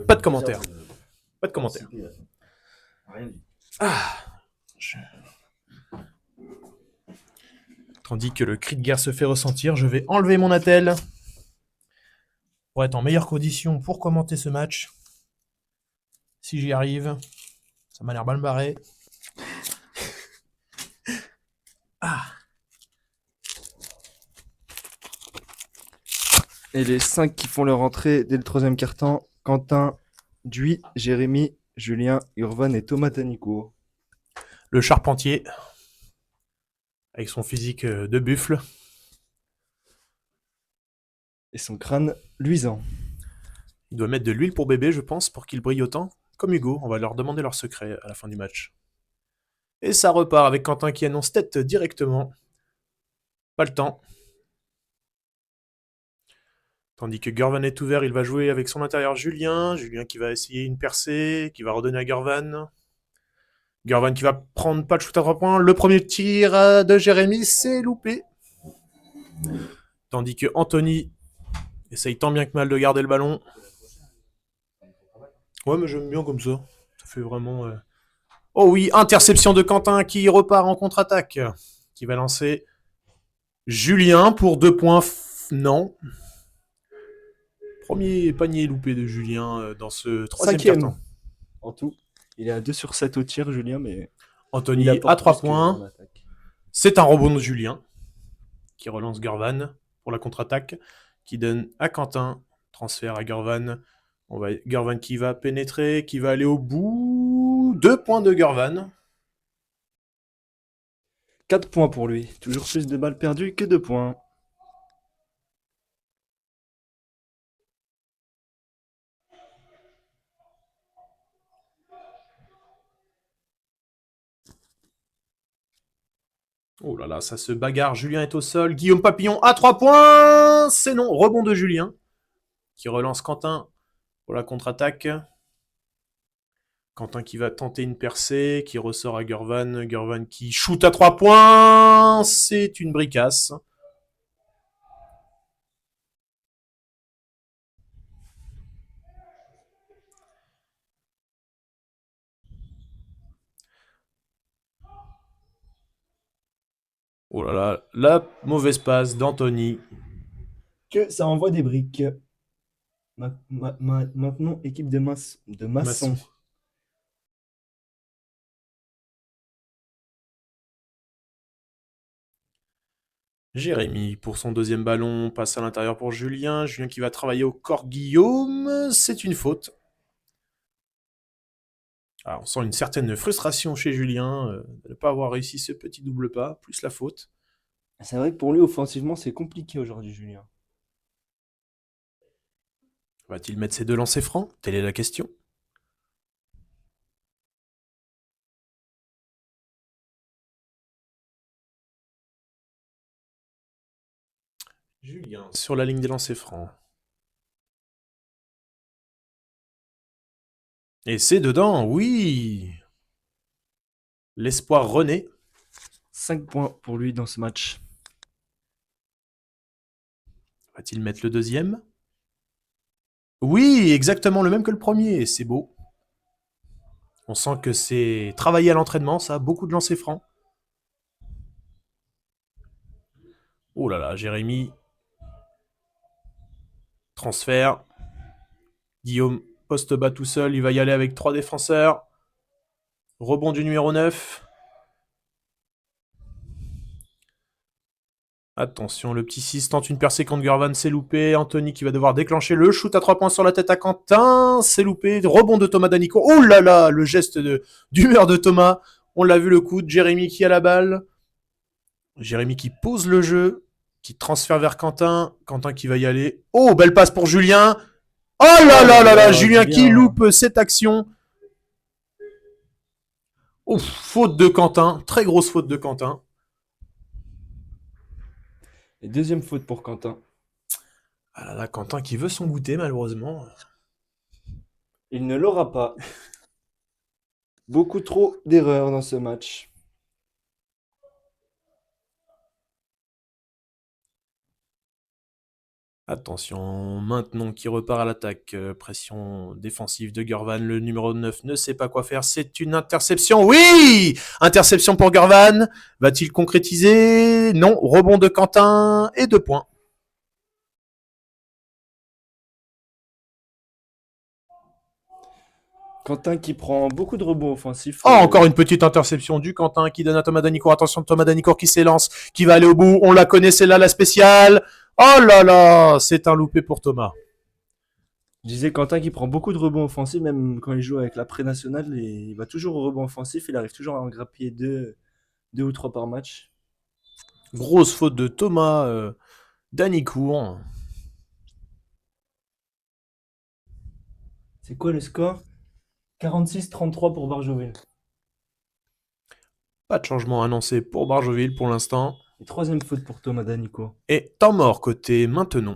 Pas de commentaire. Pas de commentaire. Rien dit. Tandis que le cri de guerre se fait ressentir, je vais enlever mon attel pour être en meilleures conditions pour commenter ce match. Si j'y arrive, ça m'a l'air mal barré. Et les 5 qui font leur entrée dès le troisième quart-temps. Quentin, Dui, Jérémy, Julien, Urvan et Thomas Danico. Le charpentier, avec son physique de buffle. Et son crâne luisant. Il doit mettre de l'huile pour bébé, je pense, pour qu'il brille autant. Comme Hugo, on va leur demander leur secret à la fin du match. Et ça repart avec Quentin qui annonce tête directement. Pas le temps. Tandis que Gurvan est ouvert, il va jouer avec son intérieur Julien. Julien qui va essayer une percée, qui va redonner à Gurvan. Gurvan qui va prendre pas de shoot à 3 points. Le premier tir de Jérémy, c'est loupé. Tandis que Anthony essaye tant bien que mal de garder le ballon. Ouais, mais j'aime bien comme ça. Ça fait vraiment... Oh oui, interception de Quentin qui repart en contre-attaque. Qui va lancer Julien pour 2 points. Non. Premier panier loupé de Julien dans ce troisième quart-temps. En tout. Il est à 2 sur 7 au tir, Julien, mais... Anthony à 3 points. C'est un rebond de Julien qui relance Gurvan pour la contre-attaque, qui donne à Quentin, transfert à Gurvan. Gurvan qui va pénétrer, qui va aller au bout. 2 points de Gurvan. 4 points pour lui. Toujours plus de balles perdues que 2 points. Oh là là, ça se bagarre. Julien est au sol. Guillaume Papillon à 3 points. C'est non. Rebond de Julien qui relance Quentin pour la contre-attaque. Quentin qui va tenter une percée, qui ressort à Gurvan. Gurvan qui shoot à 3 points. C'est une bricasse. Oh là là, la mauvaise passe d'Anthony. Que ça envoie des briques. Maintenant, équipe de maçons. Jérémy pour son deuxième ballon, passe à l'intérieur pour Julien. Julien qui va travailler au corps Guillaume. C'est une faute. Alors, on sent une certaine frustration chez Julien de ne pas avoir réussi ce petit double pas, plus la faute. C'est vrai que pour lui, offensivement, c'est compliqué aujourd'hui, Julien. Va-t-il mettre ses 2 lancers francs? Telle est la question. Julien sur la ligne des lancers francs. Et c'est dedans, oui. L'espoir renaît. 5 points pour lui dans ce match. Va-t-il mettre le deuxième? Oui, exactement le même que le premier, c'est beau. On sent que c'est travaillé à l'entraînement, ça, beaucoup de lancers francs. Oh là là, Jérémy. Transfert. Guillaume poste bas tout seul, il va y aller avec 3 défenseurs. Rebond du numéro 9. Attention, le petit 6 tente une percée contre Gurvan, c'est loupé. Anthony qui va devoir déclencher le shoot à 3 points sur la tête à Quentin, c'est loupé. Rebond de Thomas Danico. Oh là là, le geste d'humeur de Thomas. On l'a vu le coup de Jérémy qui a la balle. Jérémy qui pose le jeu, qui transfère vers Quentin. Quentin qui va y aller. Oh, belle passe pour Julien. Oh là là là là, Julien qui loupe cette action. Ouf, faute de Quentin, très grosse faute de Quentin. Et deuxième faute pour Quentin. Ah là là, Quentin qui veut son goûter, malheureusement. Il ne l'aura pas. Beaucoup trop d'erreurs dans ce match. Attention, maintenant qui repart à l'attaque. Pression défensive de Gurvan. Le numéro 9 ne sait pas quoi faire. C'est une interception. Oui! Interception pour Gurvan. Va-t-il concrétiser? Non. Rebond de Quentin et 2 points. Quentin qui prend beaucoup de rebonds offensifs. Oh, encore une petite interception du Quentin qui donne à Thomas Danicourt. Attention, Thomas Danicourt qui s'élance, qui va aller au bout. On la connaît, c'est là la spéciale. Oh là là, c'est un loupé pour Thomas. Je disais Quentin qui prend beaucoup de rebonds offensifs, même quand il joue avec la pré-nationale, et il va toujours au rebond offensif, il arrive toujours à en grappiller deux ou trois par match. Grosse faute de Thomas Danicourt. C'est quoi le score? 46-33 pour Barjoville. Pas de changement annoncé pour Barjoville pour l'instant. Et troisième faute pour Thomas Danico. Et temps mort côté Maintenon.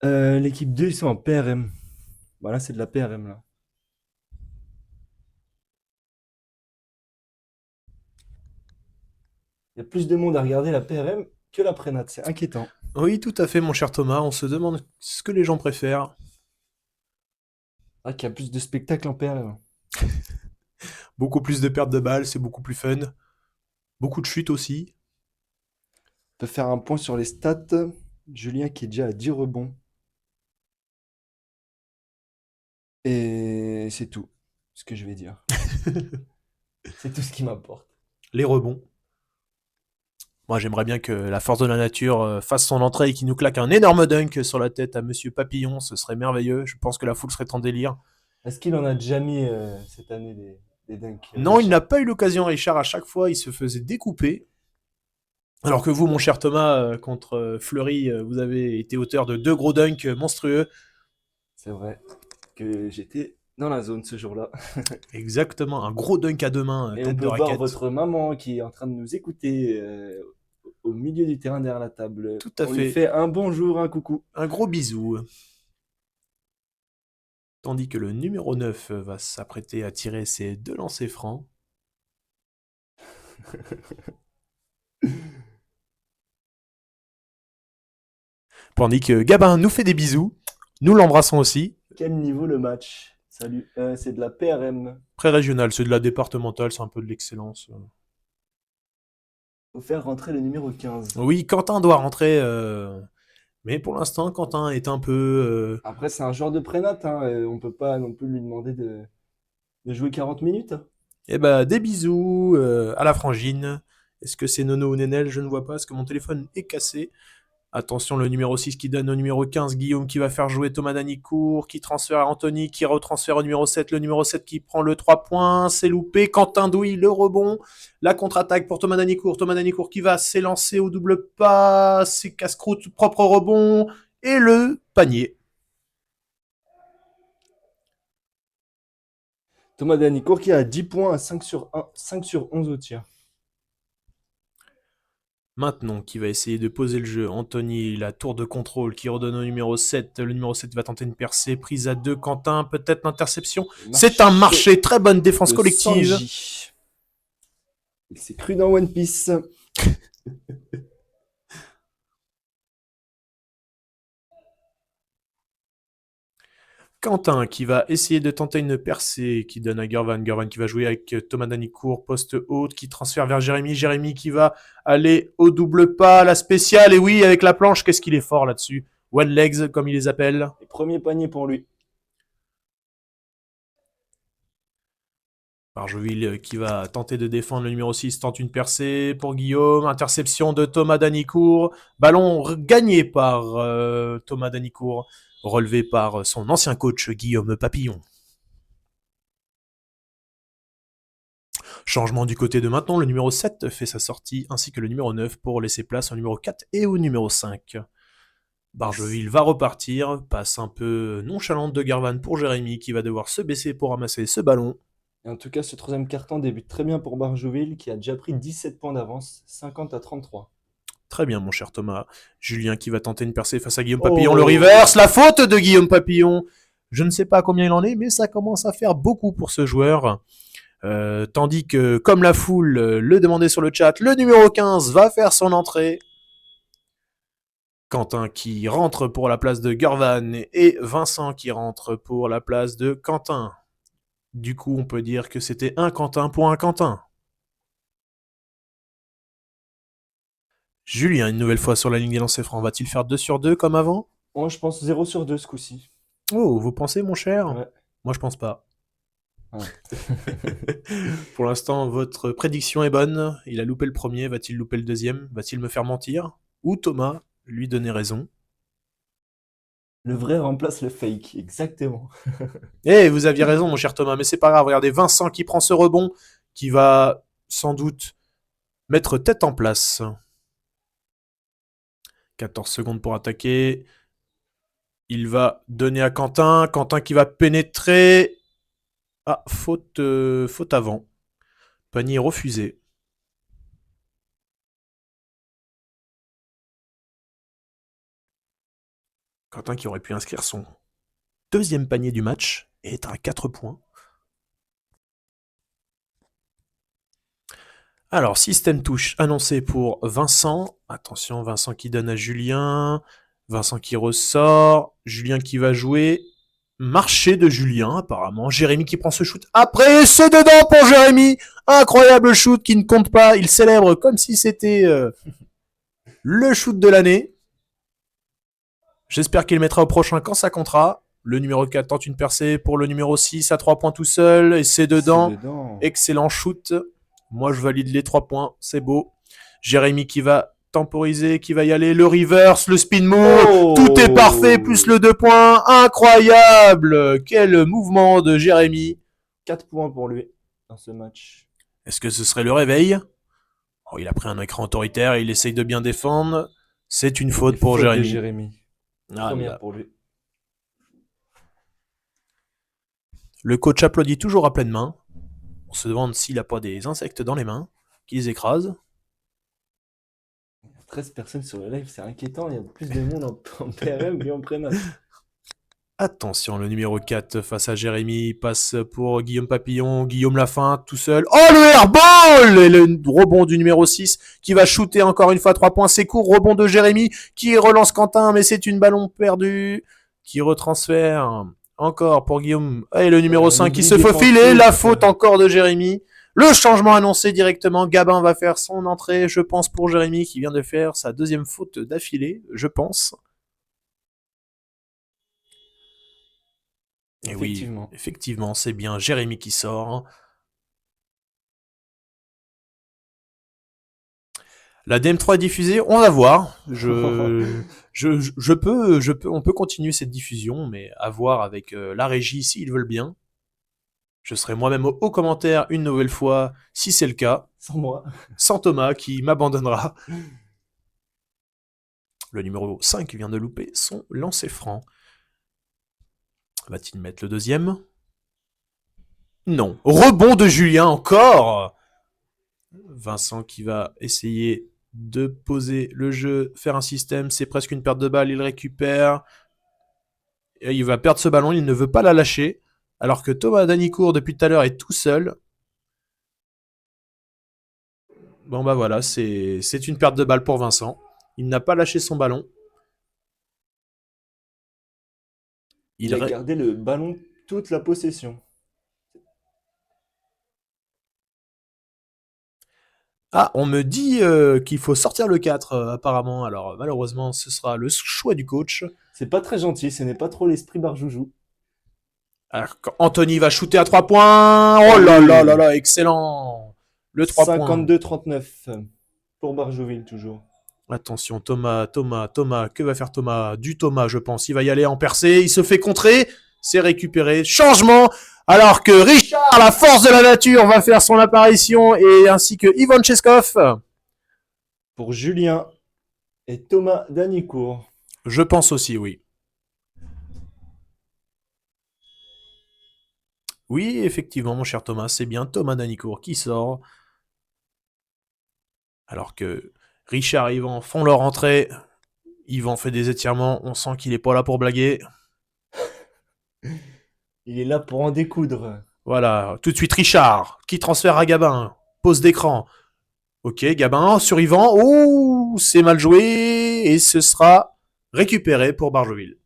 L'équipe 2, ils sont en PRM. Voilà, c'est de la PRM là. Il y a plus de monde à regarder la PRM que la Prénat, c'est inquiétant. Oui, tout à fait, mon cher Thomas. On se demande ce que les gens préfèrent. Ah, qu'il y a plus de spectacles en PRM. Beaucoup plus de pertes de balles, c'est beaucoup plus fun. Beaucoup de chutes aussi. On peut faire un point sur les stats. Julien qui est déjà à 10 rebonds. Et c'est tout ce que je vais dire. C'est tout ce qui m'importe. Les rebonds. Moi, j'aimerais bien que la force de la nature fasse son entrée et qu'il nous claque un énorme dunk sur la tête à Monsieur Papillon. Ce serait merveilleux. Je pense que la foule serait en délire. Est-ce qu'il en a déjà mis cette année des dunks, Non, il Richard? n'a pas eu l'occasion, Richard. À chaque fois, il se faisait découper. Alors que vous, mon cher Thomas, contre Fleury, vous avez été auteur de 2 gros dunks monstrueux. C'est vrai que j'étais dans la zone ce jour-là. Exactement, un gros dunk à 2 mains, Et on tête peut de voir raquette. votre maman qui est en train de nous écouter au milieu du terrain derrière la table. Tout à On lui fait. fait un bonjour, un coucou. Un gros bisou. Tandis que le numéro 9 va s'apprêter à tirer ses 2 lancers francs. Tandis que Gabin nous fait des bisous. Nous l'embrassons aussi. Quel niveau le match? Salut, c'est de la PRM. Pré-régional, c'est de la départementale, c'est un peu de l'excellence. Faut faire rentrer le numéro 15. Oui, Quentin doit rentrer. Mais pour l'instant, Quentin est un peu. Après, c'est un joueur de prénat, hein, on peut pas non plus lui demander de jouer 40 minutes. Eh ben, des bisous à la frangine. Est-ce que c'est Nono ou Nenel? Je ne vois pas, parce que mon téléphone est cassé. Attention, le numéro 6 qui donne au numéro 15, Guillaume qui va faire jouer Thomas Danicourt, qui transfère à Anthony, qui retransfère au numéro 7, le numéro 7 qui prend le 3 points, c'est loupé, Quentin Douille, le rebond, la contre-attaque pour Thomas Danicourt qui va s'élancer au double pas, c'est casse-croûte, propre rebond, et le panier. Thomas Danicourt qui a 10 points à 5 sur 11 au tir. Maintenant, qui va essayer de poser le jeu, Anthony, la tour de contrôle qui redonne au numéro 7. Le numéro 7 va tenter une percée, prise à 2, Quentin, peut-être l'interception. C'est un marché, très bonne défense collective. Sanji. Il s'est cru dans One Piece. Quentin qui va essayer de tenter une percée qui donne à Gervan. Gervan qui va jouer avec Thomas Danicourt, poste haute, qui transfère vers Jérémy. Jérémy qui va aller au double pas, la spéciale. Et oui, avec la planche, qu'est-ce qu'il est fort là-dessus. One legs, comme il les appelle. Et premier panier pour lui. Barjoville qui va tenter de défendre le numéro 6, tente une percée pour Guillaume. Interception de Thomas Danicourt. Ballon gagné par Thomas Danicourt. Relevé par son ancien coach Guillaume Papillon. Changement du côté de maintenant, le numéro 7 fait sa sortie, ainsi que le numéro 9 pour laisser place au numéro 4 et au numéro 5. Barjoville va repartir, passe un peu nonchalante de Garvan pour Jérémy qui va devoir se baisser pour ramasser ce ballon. Et en tout cas, ce troisième carton débute très bien pour Barjouville qui a déjà pris 17 points d'avance, 50-33. Très bien, mon cher Thomas. Julien qui va tenter une percée face à Guillaume Papillon. Le reverse, la faute de Guillaume Papillon. Je ne sais pas combien il en est, mais ça commence à faire beaucoup pour ce joueur. Tandis que, comme la foule le demandait sur le chat, le numéro 15 va faire son entrée. Quentin qui rentre pour la place de Gervan et Vincent qui rentre pour la place de Quentin. Du coup, on peut dire que c'était un Quentin pour un Quentin. Julien, une nouvelle fois sur la ligne des lancers francs, va-t-il faire 2 sur 2 comme avant? Moi, je pense 0 sur 2 ce coup-ci. Oh, vous pensez, mon cher? Ouais. Moi, je pense pas. Ouais. Pour l'instant, votre prédiction est bonne. Il a loupé le premier, va-t-il louper le deuxième? Va-t-il me faire mentir? Ou Thomas lui donner raison? Le vrai remplace le fake, exactement. Eh, vous aviez raison, mon cher Thomas, mais c'est pas grave. Regardez, Vincent qui prend ce rebond, qui va sans doute mettre tête en place. 14 secondes pour attaquer. Il va donner à Quentin. Quentin qui va pénétrer. Ah, faute avant. Panier refusé. Quentin qui aurait pu inscrire son deuxième panier du match et est à 4 points. Alors, système touche annoncé pour Vincent. Attention, Vincent qui donne à Julien. Vincent qui ressort. Julien qui va jouer. Marché de Julien, apparemment. Jérémy qui prend ce shoot. Après, c'est dedans pour Jérémy. Incroyable shoot qui ne compte pas. Il célèbre comme si c'était le shoot de l'année. J'espère qu'il mettra au prochain quand ça comptera. Le numéro 4 tente une percée pour le numéro 6 à 3 points tout seul. Et c'est dedans. Excellent shoot. Moi, je valide les 3 points. C'est beau. Jérémy qui va temporiser, qui va y aller. Le reverse, le spin move. Tout est parfait, plus le 2 points. Incroyable. Quel mouvement de Jérémy. 4 points pour lui dans ce match. Est-ce que ce serait le réveil? Oh, il a pris un écran autoritaire. Il essaye de bien défendre. C'est une faute pour Jérémy. Première pour lui. Le coach applaudit toujours à pleine main. On se demande s'il n'a pas des insectes dans les mains qui les écrasent. 13 personnes sur le live, c'est inquiétant. Il y a plus de monde en PRM qu'en prémat. Attention, le numéro 4 face à Jérémy passe pour Guillaume Papillon. Guillaume Lafin tout seul. Oh, le airball! Et le rebond du numéro 6 qui va shooter encore une fois 3 points. C'est court. Rebond de Jérémy qui relance Quentin, mais c'est une ballon perdue qui retransfère encore pour Guillaume. Et le numéro 5 qui se faufile. Et la faute encore de Jérémy. Le changement annoncé directement. Gabin va faire son entrée, je pense, pour Jérémy qui vient de faire sa deuxième faute d'affilée, je pense. Et oui, effectivement, c'est bien Jérémy qui sort. La DM3 est diffusée, on va voir. On peut continuer cette diffusion, mais à voir avec la régie s'ils veulent bien. Je serai moi-même au commentaire une nouvelle fois si c'est le cas. Sans moi. Sans Thomas qui m'abandonnera. Le numéro 5 vient de louper son lancer franc. Va-t-il mettre le deuxième? Non. Rebond de Julien encore. Vincent qui va essayer de poser le jeu, faire un système. C'est presque une perte de balle. Il récupère. Et il va perdre ce ballon. Il ne veut pas la lâcher. Alors que Thomas Danicourt, depuis tout à l'heure, est tout seul. Bon bah voilà, c'est une perte de balle pour Vincent. Il n'a pas lâché son ballon. Il a gardé le ballon toute la possession. Ah, on me dit qu'il faut sortir le 4, apparemment. Alors, malheureusement, ce sera le choix du coach. C'est pas très gentil, ce n'est pas trop l'esprit Barjoujou. Alors, Anthony va shooter à 3 points. Oh là là là là, excellent. Le 3 points. 52-39 pour Barjouville, toujours. Attention, Thomas, que va faire Thomas? Du Thomas, je pense. Il va y aller en percée, il se fait contrer, c'est récupéré. Changement, alors que Richard, la force de la nature, va faire son apparition, et ainsi que Ivan Cheskov. Pour Julien et Thomas Danicourt. Je pense aussi, oui. Oui, effectivement, mon cher Thomas, c'est bien Thomas Danicourt qui sort. Alors que Richard et Yvan font leur entrée. Yvan fait des étirements, on sent qu'il est pas là pour blaguer. Il est là pour en découdre. Voilà, tout de suite Richard, qui transfère à Gabin. Pause d'écran. Ok, Gabin sur Yvan. Ouh, c'est mal joué. Et ce sera récupéré pour Barjoville.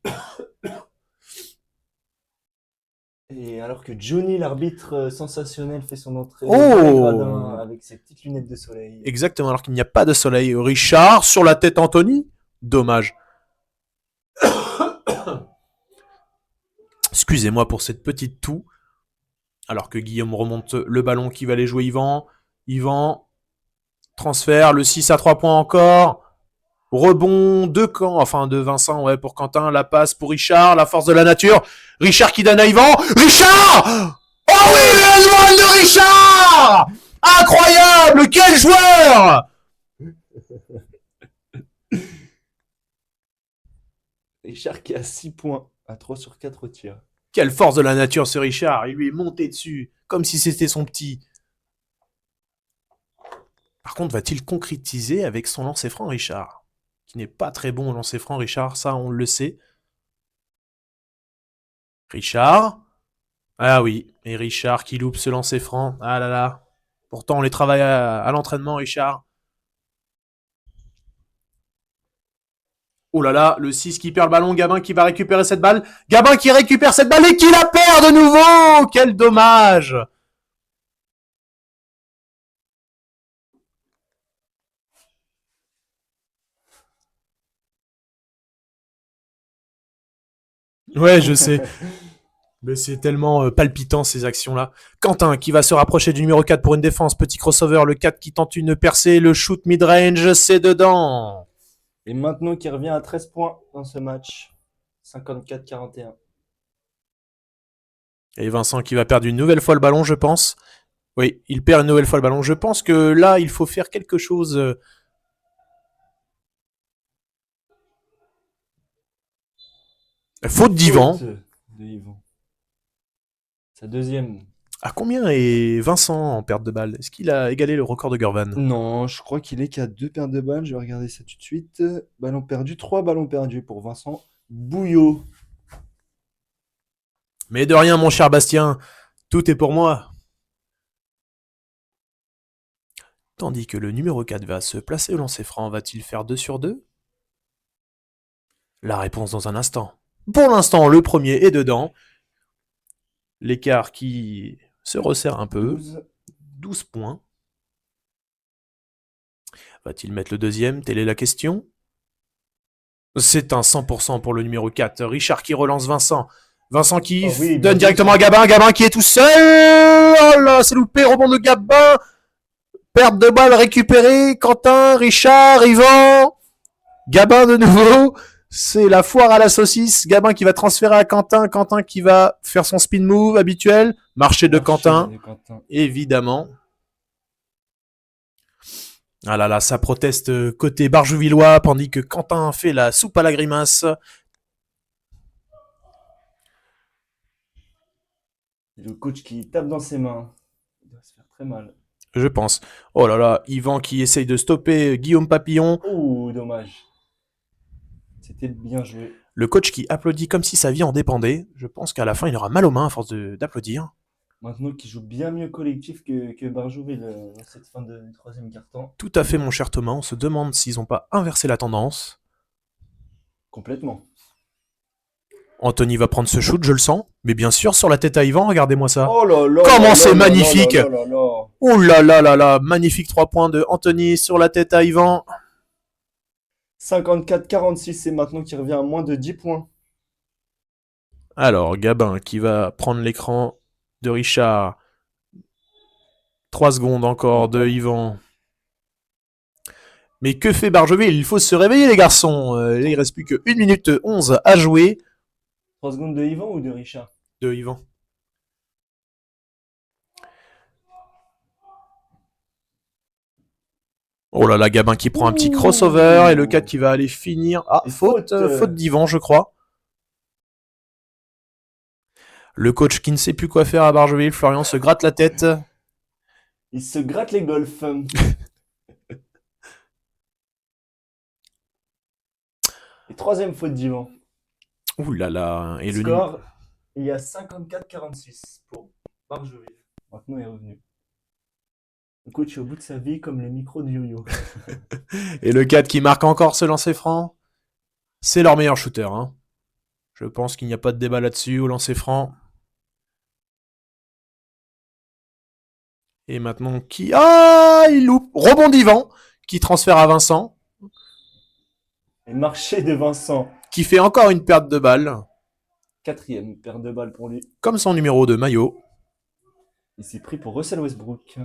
Et alors que Johnny, l'arbitre sensationnel, fait son entrée avec ses petites lunettes de soleil. Exactement, alors qu'il n'y a pas de soleil. Richard sur la tête Anthony. Dommage. Excusez-moi pour cette petite toux. Alors que Guillaume remonte le ballon qui va aller jouer Yvan. Yvan transfère le 6 à 3 points encore. Rebond de Caen, enfin de Vincent, ouais, pour Quentin. La passe pour Richard, la force de la nature. Richard qui donne à Yvan. Richard! Oh oui, le handball de Richard! Incroyable! Quel joueur! Richard qui a 6 points à 3 sur 4 tirs. Quelle force de la nature ce Richard. Il lui est monté dessus, comme si c'était son petit. Par contre, va-t-il concrétiser avec son lancer franc, Richard? Qui n'est pas très bon au lancer franc, Richard, ça on le sait. Richard? Ah oui, et Richard qui loupe ce lancer franc. Ah là là. Pourtant, on les travaille à l'entraînement, Richard. Oh là là, le 6 qui perd le ballon, Gabin qui va récupérer cette balle. Gabin qui récupère cette balle et qui la perd de nouveau. Quel dommage. Ouais, je sais. Mais c'est tellement palpitant ces actions-là. Quentin qui va se rapprocher du numéro 4 pour une défense. Petit crossover, le 4 qui tente une percée. Le shoot mid-range, c'est dedans. Et maintenant qui revient à 13 points dans ce match. 54-41. Et Vincent qui va perdre une nouvelle fois le ballon, je pense. Oui, il perd une nouvelle fois le ballon. Je pense que là, il faut faire quelque chose. Faute d'Yvan. Faute de Yvan. Sa deuxième. À combien est Vincent en perte de balle? Est-ce qu'il a égalé le record de Gurvan? Non, je crois qu'il est qu'à 2 pertes de balles. Je vais regarder ça tout de suite. Ballon perdu, 3 ballons perdus pour Vincent Bouillot. Mais de rien, mon cher Bastien. Tout est pour moi. Tandis que le numéro 4 va se placer au lancer franc, va-t-il faire 2 sur 2? La réponse dans un instant. Pour l'instant, le premier est dedans. L'écart qui se resserre un peu. 12 points. Va-t-il mettre le deuxième? Telle est la question. C'est un 100% pour le numéro 4. Richard qui relance Vincent. Vincent qui donne directement à Gabin. Gabin qui est tout seul. Oh là, c'est loupé. Rebond de Gabin. Perte de balle récupérée. Quentin, Richard, Yvan. Gabin de nouveau. C'est la foire à la saucisse. Gabin qui va transférer à Quentin. Quentin qui va faire son spin move habituel. Marché de Quentin. Évidemment. Ah là là, ça proteste côté Barjouvillois, tandis que Quentin fait la soupe à la grimace. Le coach qui tape dans ses mains. Il doit se faire très mal. Je pense. Oh là là, Yvan qui essaye de stopper Guillaume Papillon. Oh, dommage. C'était bien joué. Le coach qui applaudit comme si sa vie en dépendait. Je pense qu'à la fin, il aura mal aux mains à force d'applaudir. Maintenant qu'il joue bien mieux collectif que Barjouville dans cette fin de troisième quart-temps. Tout à fait, mon cher Thomas. On se demande s'ils n'ont pas inversé la tendance. Complètement. Anthony va prendre ce shoot, je le sens. Mais bien sûr, sur la tête à Yvan, regardez-moi ça. Oh là là. Comment c'est magnifique! Oh là là là là, magnifique 3 points de Anthony sur la tête à Yvan. 54-46, c'est maintenant qu'il revient à moins de 10 points. Alors, Gabin qui va prendre l'écran de Richard. 3 secondes encore de Yvan. Mais que fait Barjeville? Il faut se réveiller, les garçons. Il reste plus que 1 minute 11 à jouer. 3 secondes de Yvan ou de Richard? De Yvan. Oh là là, Gabin qui prend un petit crossover et le 4 qui va aller finir. Ah, faute d'Yvan, je crois. Le coach qui ne sait plus quoi faire à Barjeville, Florian se gratte la tête. Il se gratte les golfs. Et troisième faute d'Yvan. Ouh là là. Et score, il y a 54-46 pour Barjeville. Maintenant, il est revenu. Le coach est au bout de sa vie comme le micro de Yo-Yo. Et le 4 qui marque encore ce lancer franc. C'est leur meilleur shooter. Hein. Je pense qu'il n'y a pas de débat là-dessus au lancer franc. Et maintenant qui... Ah, il loupe. Rebond d'Yvan qui transfère à Vincent. Et marché de Vincent. Qui fait encore une perte de balle. 4e perte de balle pour lui. Comme son numéro de maillot. Il s'est pris pour Russell Westbrook.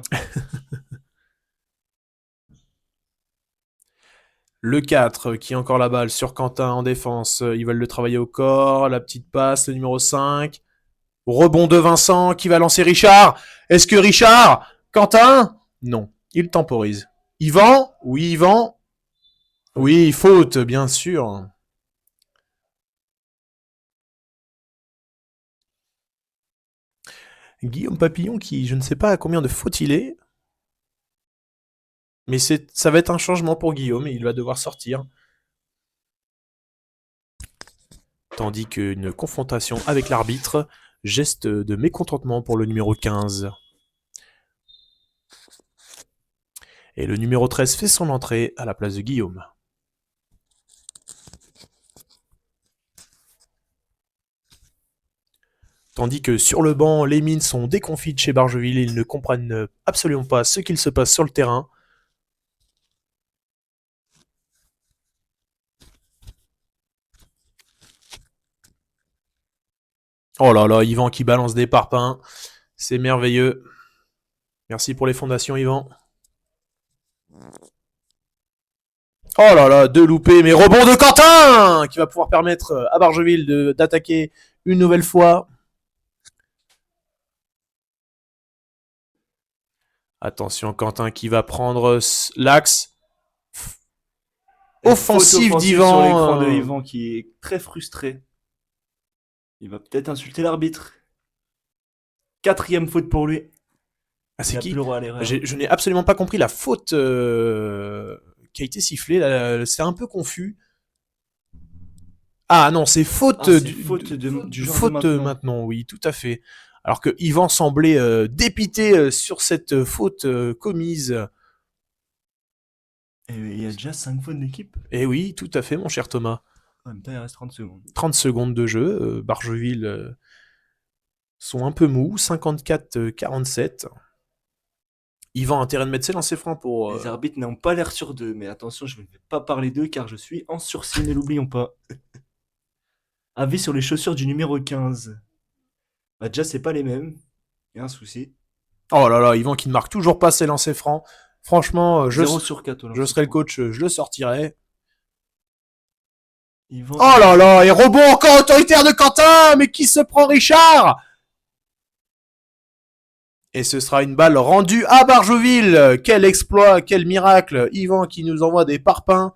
Le 4 qui a encore la balle sur Quentin en défense. Ils veulent le travailler au corps. La petite passe, le numéro 5. Rebond de Vincent qui va lancer Richard. Est-ce que Richard Quentin Non. Il temporise. Yvan Oui, Yvan. Oui, faute, bien sûr. Guillaume Papillon qui, je ne sais pas à combien de fautes il est. Mais ça va être un changement pour Guillaume et il va devoir sortir. Tandis qu'une confrontation avec l'arbitre, geste de mécontentement pour le numéro 15. Et le numéro 13 fait son entrée à la place de Guillaume. Tandis que sur le banc, les mines sont déconfites chez Bargeville et ils ne comprennent absolument pas ce qu'il se passe sur le terrain. Oh là là, Yvan qui balance des parpaings. C'est merveilleux. Merci pour les fondations, Yvan. Oh là là, deux loupés, mais rebond de Quentin qui va pouvoir permettre à Bargeville d'attaquer une nouvelle fois. Attention, Quentin qui va prendre l'axe offensif d'Yvan. Sur l'écran de Yvan qui est très frustré. Il va peut-être insulter l'arbitre. 4e faute pour lui. Ah, c'est qui l'erreur. Je n'ai absolument pas compris la faute qui a été sifflée. C'est un peu confus. Ah non, c'est faute, du genre faute maintenant, oui, tout à fait. Alors que Yvan semblait dépité sur cette faute commise. Et il y a déjà 5 fautes d'équipe. Et oui, tout à fait, mon cher Thomas. En même temps, il reste 30 secondes. 30 secondes de jeu. Bargeville sont un peu mous, 54-47. Yvan a intérêt de mettre ses lancers francs pour... Les arbitres n'ont pas l'air sûrs d'eux, mais attention, je ne vais pas parler d'eux car je suis en sursis, ne l'oublions pas. Avis sur les chaussures du numéro 15. Bah déjà, c'est pas les mêmes. Il y a un souci. Oh là là, Yvan qui ne marque toujours pas ses lancers francs. Franchement, 0 sur 4 je serais le coach, je le sortirais. Yvan, Oh là là, et rebond encore autoritaire de Quentin, mais qui se prend Richard? Et ce sera une balle rendue à Barjoville. Quel exploit, quel miracle. Yvan qui nous envoie des parpaings.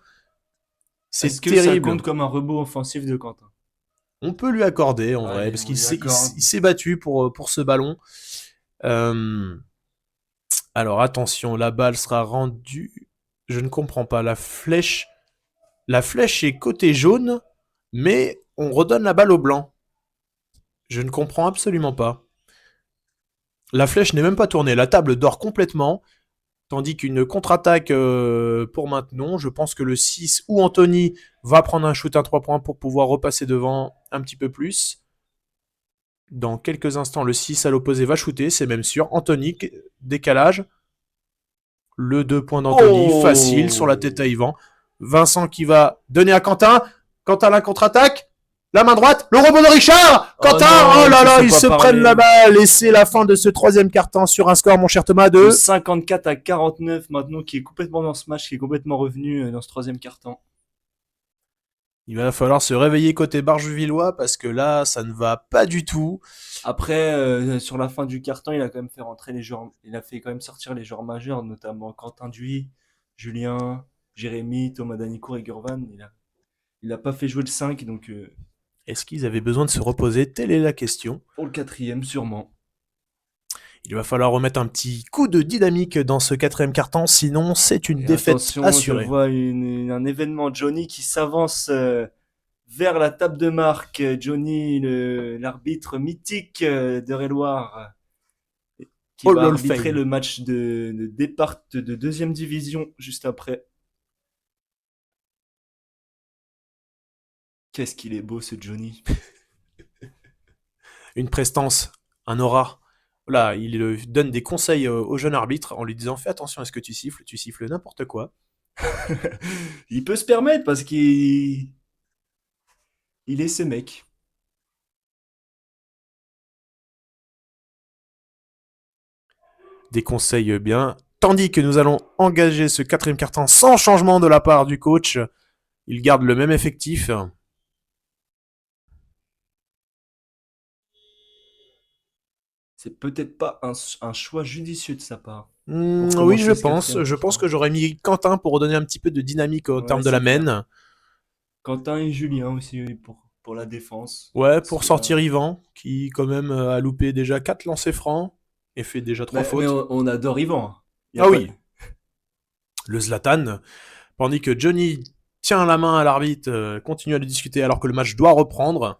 C'est Est-ce que terrible. ça compte comme un rebond offensif de Quentin? On peut lui accorder en vrai, Allez, parce on qu'il lui s'est, accorde. il s'est battu pour ce ballon. Alors attention, la balle sera rendue. Je ne comprends pas. La flèche est côté jaune, mais on redonne la balle au blanc. Je ne comprends absolument pas. La flèche n'est même pas tournée. La table dort complètement. Tandis qu'une contre-attaque pour Maintenon, je pense que le 6 ou Anthony va prendre un shoot à 3 points pour pouvoir repasser devant un petit peu plus. Dans quelques instants, le 6 à l'opposé va shooter, c'est même sûr. Anthony, décalage. Le 2 points d'Anthony, facile sur la tête à Yvan. Vincent qui va donner à Quentin. Quentin la contre-attaque. La main droite, le rebond de Richard. Quentin, non, oh là là, ils se parler. prennent la balle. Et c'est la fin de ce troisième quart-temps sur un score, mon cher Thomas, de 54-49 maintenant, qui est complètement dans ce match, qui est complètement revenu dans ce troisième quart-temps. Il va falloir se réveiller côté Bargevillois parce que là, ça ne va pas du tout. Après, sur la fin du quart-temps, il a quand même fait rentrer les joueurs, il a fait quand même sortir les joueurs majeurs, notamment Quentin Duy, Julien, Jérémy, Thomas Danicourt et Gurvan. Il a pas fait jouer le 5, donc Est-ce qu'ils avaient besoin de se reposer? Telle est la question. pour le 4e, sûrement. Il va falloir remettre un petit coup de dynamique dans ce quatrième quart-temps, sinon c'est une Et défaite attention, assurée. je vois un événement Johnny qui s'avance vers la table de marque. Johnny, l'arbitre mythique d'Eure-et-Loire, qui Hall va of arbitrer Fame. le match de départ de deuxième division juste après. Qu'est-ce qu'il est beau ce Johnny. Une prestance, un aura. Là, il donne des conseils au jeune arbitre en lui disant fais attention à ce que tu siffles n'importe quoi. Il peut se permettre parce qu'il est ce mec. Des conseils bien. Tandis que nous allons engager ce quatrième quart-temps sans changement de la part du coach. Il garde le même effectif. C'est peut-être pas un choix judicieux de sa part. Oui, commencer je ce pense. quatrième Je pense quart-temps. que j'aurais mis Quentin pour redonner un petit peu de dynamique au terme Ouais, de la c'est clair. main. Quentin et Julien aussi pour la défense. Ouais, Parce pour que là... sortir Yvan, qui quand même a loupé déjà 4 lancers francs et fait déjà 3 Mais fautes. on adore Yvan, hein. Y a Ah pas... oui, le Zlatan. Tandis que Johnny tient la main à l'arbitre, continue à le discuter alors que le match doit reprendre.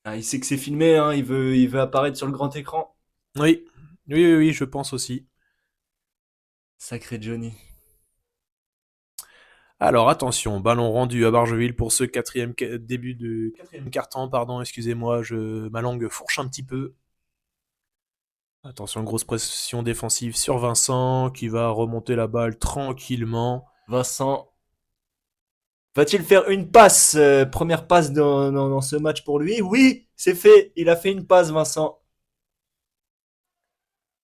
Ah, il sait que c'est filmé, hein. Il veut apparaître sur le grand écran. Oui, oui, je pense aussi. Sacré Johnny. Alors attention, ballon rendu à Bargeville pour ce début de quatrième quart-temps, pardon, excusez-moi, ma langue fourche un petit peu. Attention, grosse pression défensive sur Vincent qui va remonter la balle tranquillement. Vincent. Va-t-il faire une passe première passe dans ce match pour lui? Oui, c'est fait. Il a fait une passe, Vincent.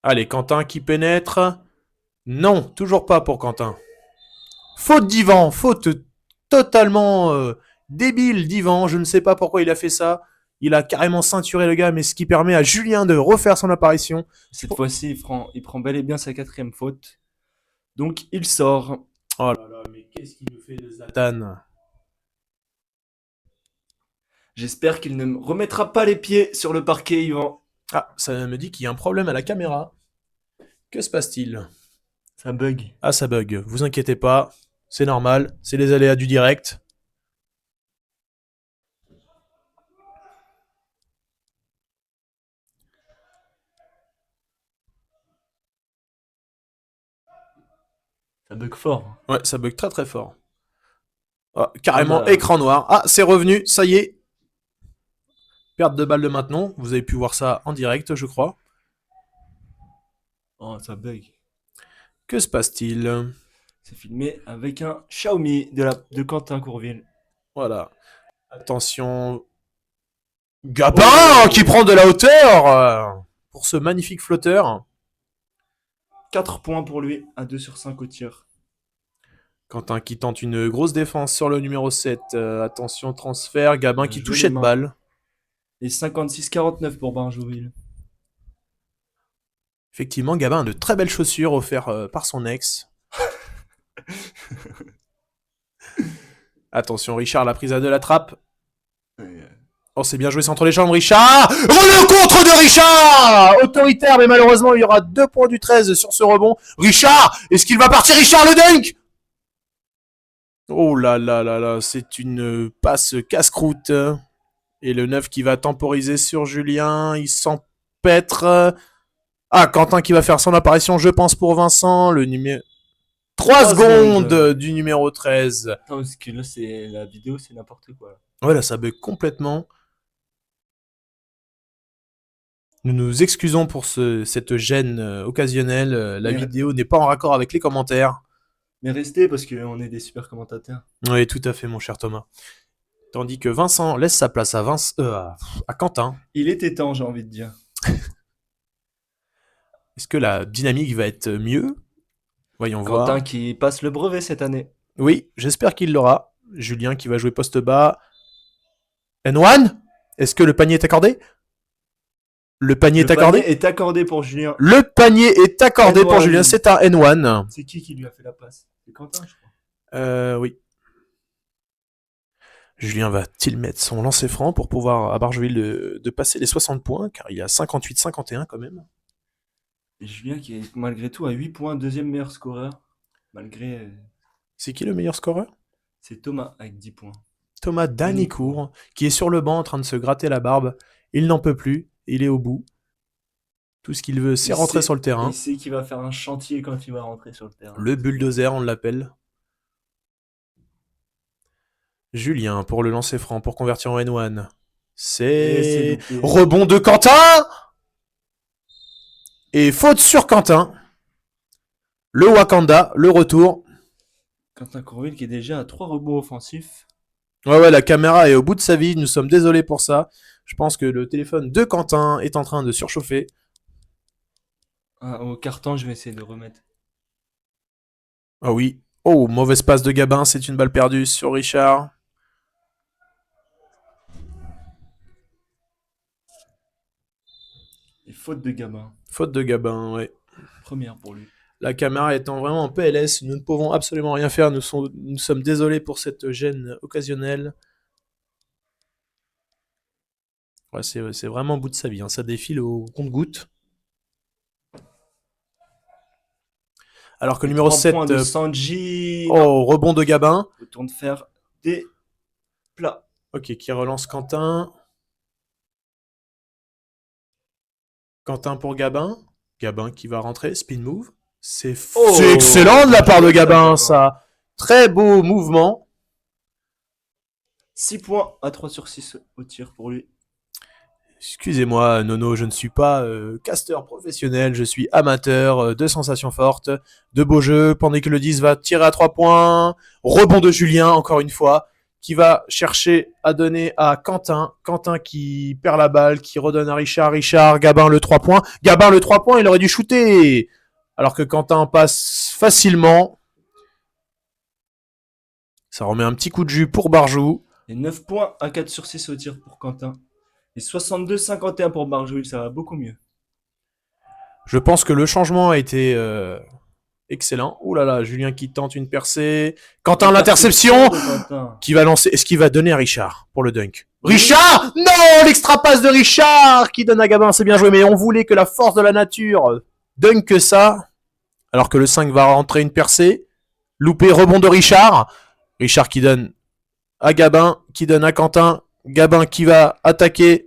Allez, Quentin qui pénètre. Non, toujours pas pour Quentin. Faute d'Ivan, faute totalement débile d'Ivan. Je ne sais pas pourquoi il a fait ça. Il a carrément ceinturé le gars, mais ce qui permet à Julien de refaire son apparition. Cette fois-ci, il prend bel et bien sa quatrième faute. Donc, il sort. Oh là là, mais qu'est-ce qu'il nous fait de Zlatan? J'espère qu'il ne me remettra pas les pieds sur le parquet, Yvan. Ah, ça me dit qu'il y a un problème à la caméra. Que se passe-t-il? Ça bug. Ah, ça bug. Vous inquiétez pas, c'est normal, c'est les aléas du direct. Ça bug fort. Ouais, ça bug très très fort. Ah, carrément Ah bah, écran noir. Ah, c'est revenu, ça y est. Perte de balle de maintenant. Vous avez pu voir ça en direct, je crois. oh, ça bug. Que se passe-t-il? C'est filmé avec un Xiaomi de Quentin Courville. Voilà. Attention. Gabin qui prend de la hauteur pour ce magnifique flotteur. 4 points pour lui, à 2 sur 5 au tir. Quentin qui tente une grosse défense sur le numéro 7. Attention, transfert. Gabin qui Jouer touche les cette mains. balle. Et 56-49 pour Barjouville. Effectivement, Gabin a de très belles chaussures offertes par son ex. Attention, Richard, la prise à deux, la trappe. Oh, c'est bien joué, c'est entre les jambes, Richard. Le contre de Richard. Autoritaire, mais malheureusement, il y aura 2 points du 13 sur ce rebond. Richard, est-ce qu'il va partir, Richard, le dunk? Oh là là là là, c'est une passe casse-croûte. Et le 9 qui va temporiser sur Julien, il s'empêtre. Ah, Quentin qui va faire son apparition, je pense, pour Vincent. Le numéro... 3 secondes du numéro 13. Non, parce que là, la vidéo, c'est n'importe quoi. Là. Ouais, là, ça bug complètement. Nous nous excusons pour cette gêne occasionnelle. La vidéo n'est pas en raccord avec les commentaires. Mais restez parce qu'on est des super commentateurs. Oui, tout à fait, mon cher Thomas. Tandis que Vincent laisse sa place à Quentin. Il était temps, j'ai envie de dire. Est-ce que la dynamique va être mieux? Voyons voir. Quentin qui passe le brevet cette année. Oui, j'espère qu'il l'aura. Julien qui va jouer poste bas. N1? Est-ce que le panier est accordé? Le panier est accordé? Le panier est accordé pour Julien. Le panier est accordé N1. pour Julien, c'est un N1. C'est qui lui a fait la passe? C'est Quentin, je crois. Oui. Julien va-t-il mettre son lancer franc pour pouvoir à Bargeville de passer les 60 points, car il y a 58-51 quand même. Et Julien qui est malgré tout à 8 points, deuxième meilleur scoreur. Malgré... C'est qui le meilleur scoreur? C'est Thomas avec 10 points. Thomas Danicourt, qui est sur le banc en train de se gratter la barbe. Il n'en peut plus, il est au bout. Tout ce qu'il veut, c'est rentrer sur le terrain. Il sait qu'il va faire un chantier quand il va rentrer sur le terrain. Le bulldozer, on l'appelle. Julien pour le lancer franc, pour convertir en N1. C'est rebond de Quentin. Et faute sur Quentin. Le Wakanda, le retour. Quentin Courville qui est déjà à 3 rebonds offensifs. Ouais, la caméra est au bout de sa vie, nous sommes désolés pour ça. Je pense que le téléphone de Quentin est en train de surchauffer. Ah, au carton, je vais essayer de remettre. Ah oui. Oh, mauvaise passe de Gabin, c'est une balle perdue sur Richard. Et faute de Gabin. Faute de Gabin, ouais. Première pour lui. La caméra étant vraiment en PLS, nous ne pouvons absolument rien faire. Nous sommes désolés pour cette gêne occasionnelle. Ouais, c'est vraiment au bout de sa vie. Hein. Ça défile au compte-goutte. Alors que le Et numéro 3 points 7, de Sanji. Non. oh, rebond de Gabin. Retourne faire des plats. Ok, qui relance Quentin. Quentin pour Gabin. Gabin qui va rentrer, spin move. C'est excellent de la part de Gabin, ça. Très beau mouvement. 6 points à 3 sur 6 au tir pour lui. Excusez-moi, Nono, je ne suis pas caster professionnel, je suis amateur de sensations fortes, de beaux jeux. Pendant que le 10 va tirer à 3 points. Rebond de Julien, encore une fois, qui va chercher à donner à Quentin. Quentin qui perd la balle, qui redonne à Richard. Richard, Gabin le 3 points. Gabin le 3 points, il aurait dû shooter. Alors que Quentin passe facilement. Ça remet un petit coup de jus pour Barjou. Et 9 points à 4 sur 6 au tir pour Quentin. Et 62-51 pour Barjouil, ça va beaucoup mieux. Je pense que le changement a été excellent. Ouh là là, Julien qui tente une percée. Quentin l'interception qui va lancer. Est-ce qu'il va donner à Richard pour le dunk? Richard! Non! L'extra passe de Richard qui donne à Gabin, c'est bien joué, mais on voulait que la force de la nature dunk que ça. Alors que le 5 va rentrer une percée. Loupé, rebond de Richard. Richard qui donne à Gabin, qui donne à Quentin. Gabin qui va attaquer.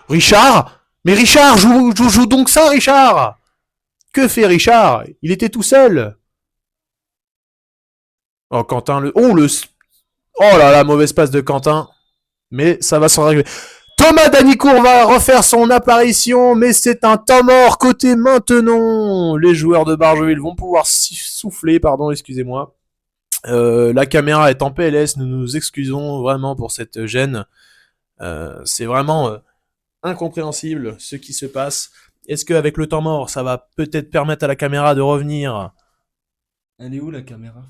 Richard! Mais Richard, joue donc ça, Richard! Que fait Richard? Il était tout seul. Oh, Quentin, Oh là là, mauvaise passe de Quentin. Mais ça va s'en régler. Thomas Danicourt va refaire son apparition, mais c'est un temps mort côté maintenant. Les joueurs de Barjeville vont pouvoir souffler, pardon, excusez-moi. La caméra est en PLS, nous nous excusons vraiment pour cette gêne. C'est vraiment incompréhensible ce qui se passe. Est-ce qu'avec le temps mort, ça va peut-être permettre à la caméra de revenir? Elle est où la caméra?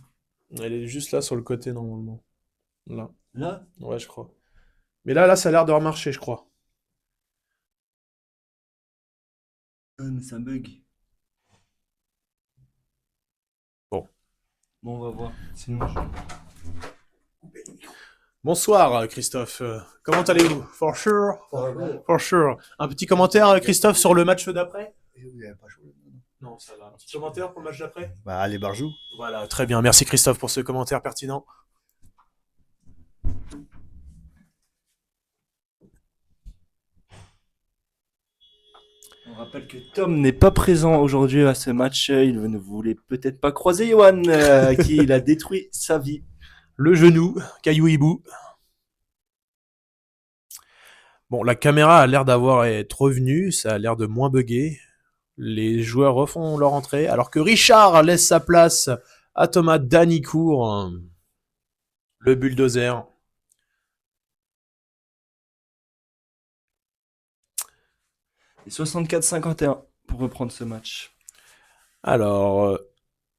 Elle est juste là sur le côté normalement. Là. Là? Ouais, je crois. Mais là, ça a l'air de remarcher, je crois. Mais ça bug. Bon. Bon, on va voir. Sinon, Bonsoir, Christophe. Comment allez-vous? For sure. For sure. Un petit commentaire, Christophe, sur le match d'après? Vous n'avez pas chaud. Non, ça va. Un petit commentaire pour le match d'après? Bah, les Barjou. Voilà, très bien. Merci, Christophe, pour ce commentaire pertinent. on rappelle que Tom n'est pas présent aujourd'hui à ce match. Il ne voulait peut-être pas croiser Johan, qui il a détruit sa vie. Le genou, Caillou Hibou. Bon, la caméra a l'air d'avoir être revenue, ça a l'air de moins bugger. Les joueurs refont leur entrée, alors que Richard laisse sa place à Thomas Danicourt, le bulldozer. Et 64-51 pour reprendre ce match. Alors,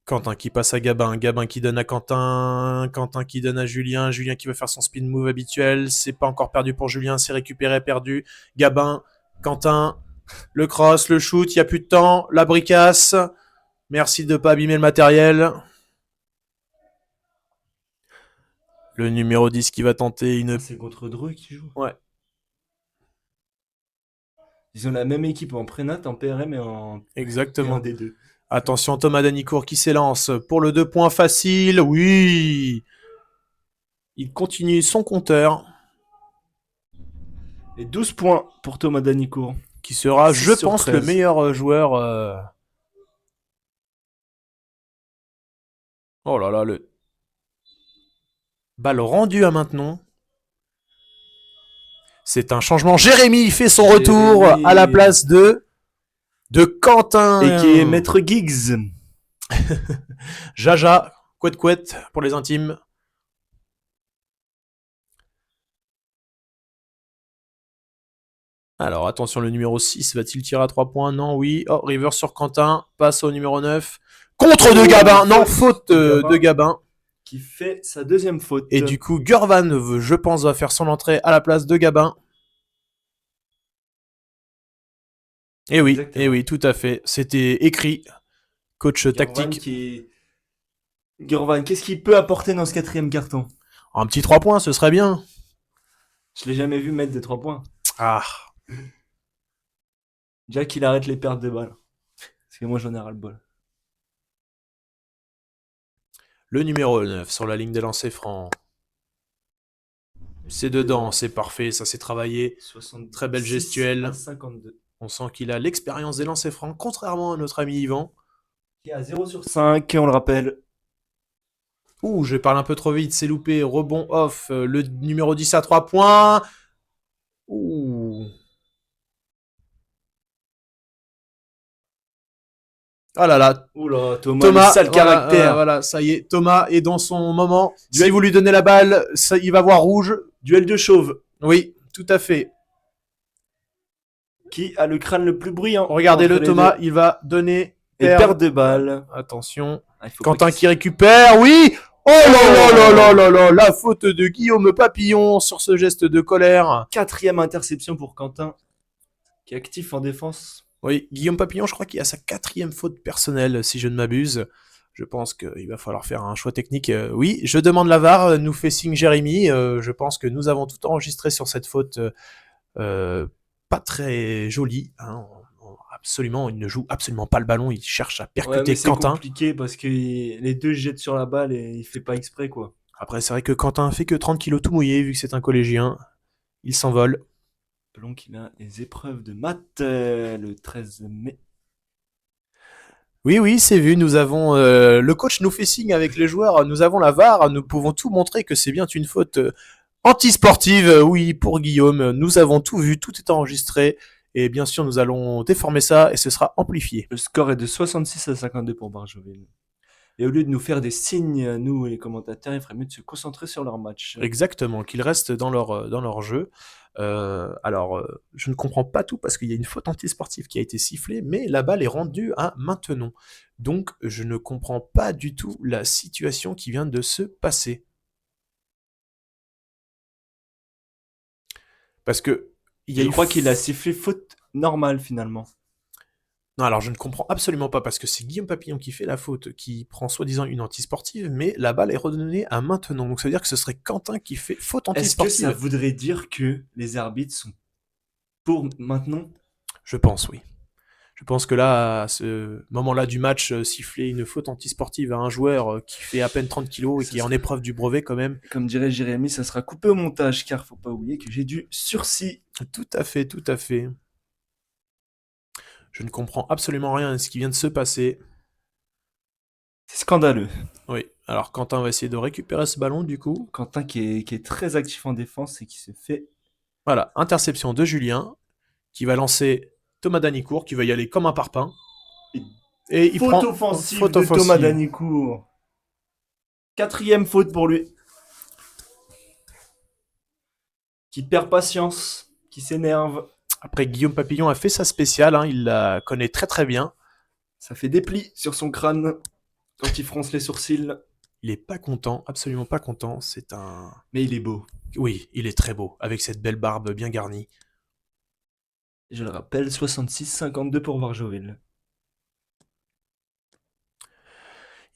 Quentin qui passe à Gabin, Gabin qui donne à Quentin, Quentin qui donne à Julien, Julien qui va faire son spin move habituel, c'est pas encore perdu pour Julien, c'est récupéré, perdu, Gabin, Quentin, le cross, le shoot, il n'y a plus de temps, la bricasse, merci de pas abîmer le matériel. Le numéro 10 qui va tenter une... C'est contre Dreux qui joue. Ouais. Ils ont la même équipe en prénat, en PRM et en... Exactement. Et en D2. Attention, Thomas Danicourt qui s'élance pour le 2 points facile. Oui. Il continue son compteur. Et 12 points pour Thomas Danicourt. Qui sera, je pense, 13. le meilleur joueur. Oh là là, le... Balle rendue à Maintenon. C'est un changement. Jérémy fait son retour à la place de Quentin. Et qui est Maître Giggs. Jaja, couette pour les intimes. Alors attention, le numéro 6 va-t-il tirer à 3 points? Non, oui. Oh, reverse sur Quentin, passe au numéro 9. Contre de Gabin. Non, faute de Gabin. Qui fait sa deuxième faute. Et du coup, Gurvan, je pense, va faire son entrée à la place de Gabin. Et oui, Exactement. et oui, tout à fait. C'était écrit. Coach tactique. Gurvan, qu'est-ce qu'il peut apporter dans ce quatrième carton? Un petit 3 points, ce serait bien. Je l'ai jamais vu mettre des 3 points. Ah. Déjà qu'il arrête les pertes de balles. Parce que moi j'en ai ras le bol. Le numéro 9 sur la ligne des lancers francs. C'est dedans, c'est parfait, ça s'est travaillé. Très belle gestuelle. 52. On sent qu'il a l'expérience des lancers francs, contrairement à notre ami Yvan. Qui est à 0 sur 5, on le rappelle. Ouh, je parle un peu trop vite, c'est loupé. Rebond off, le numéro 10 à 3 points. Ouh. Ah là là. Oula, Thomas, le sale caractère. Voilà, ça y est, Thomas est dans son moment. Si vous lui donnez la balle, ça, il va voir rouge. Duel de chauve. Oui, tout à fait. Qui a le crâne le plus bruyant? Regardez-le, Thomas, il va donner... Et perte de balle. Attention. Quentin qui récupère, oui. Oh là, la faute de Guillaume Papillon sur ce geste de colère. Quatrième interception pour Quentin, qui est actif en défense. Oui, Guillaume Papillon, je crois qu'il a sa 4e faute personnelle, si je ne m'abuse. Je pense qu'il va falloir faire un choix technique. Oui, je demande la VAR, nous fait signe Jérémy. Je pense que nous avons tout enregistré sur cette faute pas très jolie. Hein. Absolument, il ne joue absolument pas le ballon, il cherche à percuter Quentin. C'est compliqué parce que les deux jettent sur la balle et il fait pas exprès, quoi. Après, c'est vrai que Quentin fait que 30 kilos tout mouillé, vu que c'est un collégien. Il s'envole. Selon qu'il a les épreuves de maths le 13 mai. Oui, c'est vu. Nous avons le coach nous fait signe avec les joueurs. Nous avons la VAR. Nous pouvons tout montrer que c'est bien une faute antisportive. Oui, pour Guillaume. Nous avons tout vu. Tout est enregistré. Et bien sûr, nous allons déformer ça et ce sera amplifié. Le score est de 66 à 52 pour Barjoville. Et au lieu de nous faire des signes, nous les commentateurs, il ferait mieux de se concentrer sur leur match. Exactement, qu'ils restent dans leur jeu. Je ne comprends pas tout parce qu'il y a une faute antisportive qui a été sifflée, mais la balle est rendue à maintenant. Donc, je ne comprends pas du tout la situation qui vient de se passer. Parce que je crois qu'il a sifflé faute normale finalement. Non, alors je ne comprends absolument pas parce que c'est Guillaume Papillon qui fait la faute, qui prend soi-disant une antisportive, mais la balle est redonnée à maintenant. Donc ça veut dire que ce serait Quentin qui fait faute antisportive. Est-ce que ça voudrait dire que les arbitres sont pour maintenant? Je pense, oui. Je pense que là, à ce moment-là du match, siffler une faute antisportive à un joueur qui fait à peine 30 kilos et qui est en épreuve du brevet quand même. Comme dirait Jérémy, ça sera coupé au montage car faut pas oublier que j'ai du sursis. Tout à fait, tout à fait. Je ne comprends absolument rien à ce qui vient de se passer. C'est scandaleux. Oui, alors Quentin va essayer de récupérer ce ballon du coup. Quentin qui est très actif en défense et qui se fait... Voilà, interception de Julien qui va lancer Thomas Danicourt qui va y aller comme un parpaing. Et il prend offensive de Thomas Danicourt. 4e faute pour lui. Qui perd patience, qui s'énerve. Après, Guillaume Papillon a fait sa spéciale, hein, il la connaît très très bien. Ça fait des plis sur son crâne quand il fronce les sourcils. Il est pas content, absolument pas content. C'est un... Mais il est beau. Oui, il est très beau, avec cette belle barbe bien garnie. Je le rappelle, 66-52 pour Varjoville.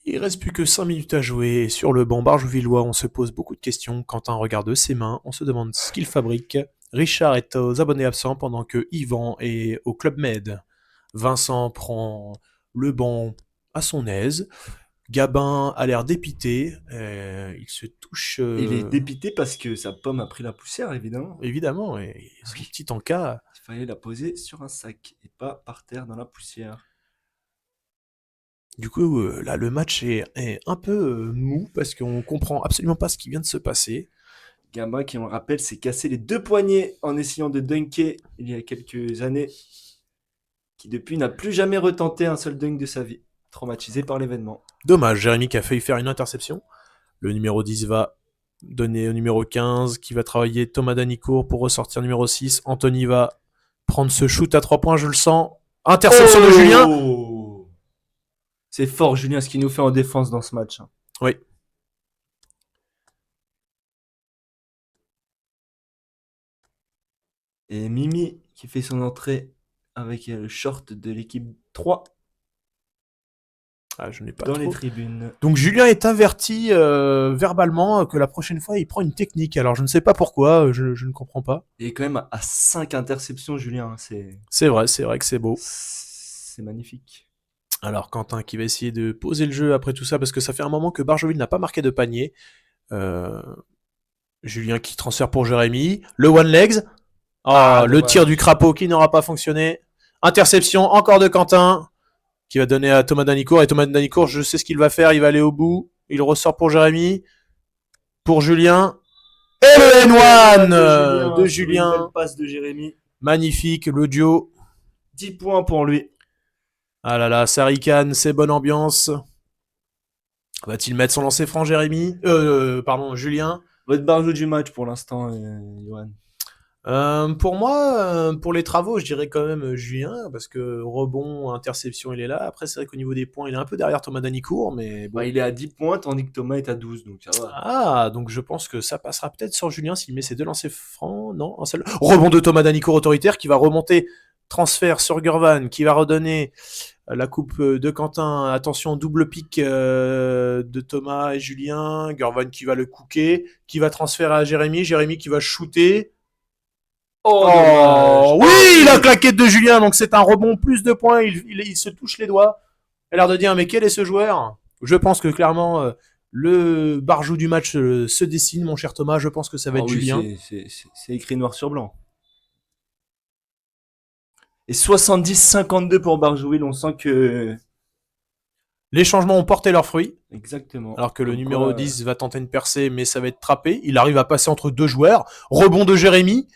Il reste plus que 5 minutes à jouer, et sur le banc bargevillois, on se pose beaucoup de questions. Quentin regarde ses mains, on se demande ce qu'il fabrique. Richard est aux abonnés absents pendant que Yvan est au Club Med. Vincent prend le banc à son aise. Gabin a l'air dépité, il se touche... Il est dépité parce que sa pomme a pris la poussière, évidemment. Évidemment, et son petit encas... Il fallait la poser sur un sac et pas par terre dans la poussière. Du coup, là, le match est un peu mou parce qu'on comprend absolument pas ce qui vient de se passer. Gabin, qui on le rappelle, s'est cassé les 2 poignets en essayant de dunker il y a quelques années. Qui depuis n'a plus jamais retenté un seul dunk de sa vie. Traumatisé par l'événement. Dommage, Jérémy qui a failli faire une interception. Le numéro 10 va donner au numéro 15 qui va travailler Thomas Danicourt pour ressortir numéro 6. Anthony va prendre ce shoot à 3 points, je le sens. Interception de Julien. C'est fort, Julien, ce qu'il nous fait en défense dans ce match. Oui. Et Mimi qui fait son entrée avec le short de l'équipe 3 Ah, je n'ai pas dans trop. les tribunes. Donc Julien est averti verbalement que la prochaine fois il prend une technique. Alors je ne sais pas pourquoi, je ne comprends pas. Il est quand même à 5 interceptions, Julien. C'est vrai que c'est beau. C'est magnifique. Alors Quentin qui va essayer de poser le jeu après tout ça parce que ça fait un moment que Barjoville n'a pas marqué de panier. Julien qui transfère pour Jérémy. Le one legs. Le tir du crapaud qui n'aura pas fonctionné. Interception encore de Quentin qui va donner à Thomas Danicourt. Et Thomas Danicourt, je sais ce qu'il va faire. Il va aller au bout. Il ressort pour Jérémy. Pour Julien. Et le N1 de Julien. Une belle passe de Jérémy. Magnifique, l'audio. 10 points pour lui. Ah là là, ça ricane, c'est bonne ambiance. Va-t-il mettre son lancer franc, Jérémy Julien. Votre barjou du match pour l'instant, Johan. Pour moi, pour les travaux, je dirais quand même Julien, parce que rebond, interception, il est là. Après, c'est vrai qu'au niveau des points, il est un peu derrière Thomas Danicourt, mais bon. Il est à 10 points, tandis que Thomas est à 12, donc ça va. Ah, donc je pense que ça passera peut-être sur Julien s'il met ses 2 lancers francs. Non, un seul. Rebond de Thomas Danicourt autoritaire qui va remonter. Transfert sur Gurvan qui va redonner la coupe de Quentin. Attention, double pic de Thomas et Julien. Gurvan qui va le cooker, qui va transférer à Jérémy. Jérémy qui va shooter. Oui, la claquette de Julien, donc c'est un rebond, plus de points. Il se touche les doigts. Il a l'air de dire, mais quel est ce joueur? Je pense que clairement, le barjou du match se dessine, mon cher Thomas. Je pense que ça va être Julien. C'est écrit noir sur blanc. Et 70-52 pour Barjouil, on sent que... Les changements ont porté leurs fruits. Exactement. Alors que le numéro 10 va tenter une percée, mais ça va être trappé. Il arrive à passer entre 2 joueurs. Rebond de Jérémy.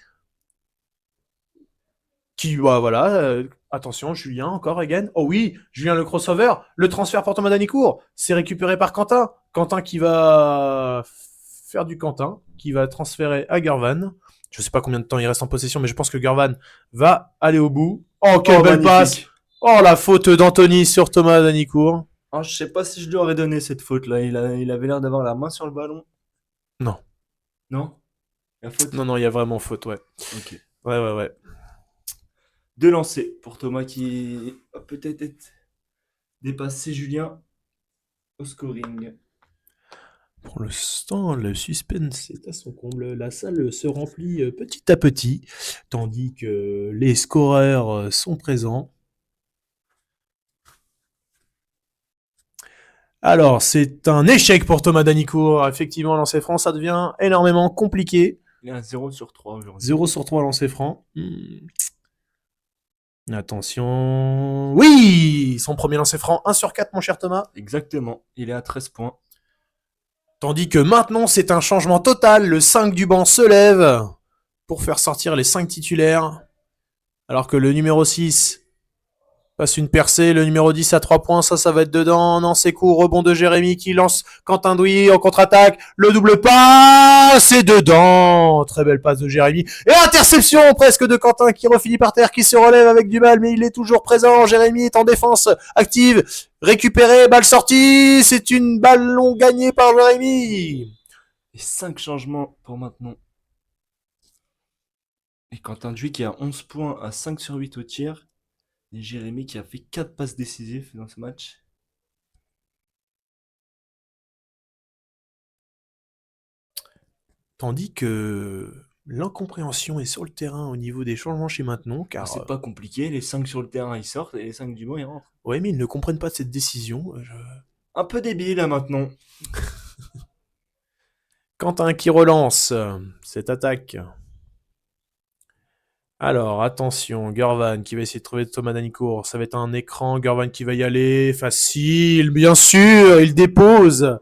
Qui, voilà, attention, Julien, encore, again. Oh oui, Julien le crossover. Le transfert pour Thomas Danicourt. C'est récupéré par Quentin. Quentin qui va faire du Quentin, qui va transférer à Gurvan. Je sais pas combien de temps il reste en possession, mais je pense que Gurvan va aller au bout. Oh, quelle belle passe! Oh, la faute d'Anthony sur Thomas Danicourt. Je sais pas si je lui aurais donné cette faute-là. Il avait l'air d'avoir la main sur le ballon. Non. Non? La faute? Non, il y a vraiment faute, ouais. Ok. Ouais. 2 lancers pour Thomas qui va peut-être dépasser Julien au scoring. Pour l'instant, le suspense est à son comble. La salle se remplit petit à petit, tandis que les scoreurs sont présents. Alors, c'est un échec pour Thomas Danicourt. Effectivement, lancer franc, ça devient énormément compliqué. Il est à 0 sur 3 aujourd'hui. 0 sur 3 lancers francs. Attention. Oui, son premier lancer franc, 1 sur 4, mon cher Thomas. Exactement, il est à 13 points. Tandis que maintenant, c'est un changement total. Le 5 du banc se lève pour faire sortir les 5 titulaires. Alors que le numéro 6 passe une percée. Le numéro 10 à 3 points. Ça va être dedans. Non, c'est court. Rebond de Jérémy qui lance Quentin Douy en contre-attaque. Le double pas. C'est dedans. Très belle passe de Jérémy. Et interception presque de Quentin qui refinit par terre, qui se relève avec du mal, mais il est toujours présent. Jérémy est en défense active. Récupéré. Balle sortie. C'est une ballon gagnée par Jérémy. Et 5 changements pour maintenant. Et Quentin Douy qui a 11 points à 5 sur 8 au tir. Et Jérémy qui a fait 4 passes décisives dans ce match. Tandis que l'incompréhension est sur le terrain au niveau des changements chez Maintenon, car... C'est pas compliqué, les 5 sur le terrain ils sortent et les 5 du banc ils rentrent. Ouais, mais ils ne comprennent pas cette décision. Un peu débile là maintenant. Quentin qui relance cette attaque. Alors, attention, Gurvan qui va essayer de trouver Thomas Danicourt. Ça va être un écran, Gurvan qui va y aller. Facile, bien sûr, il dépose.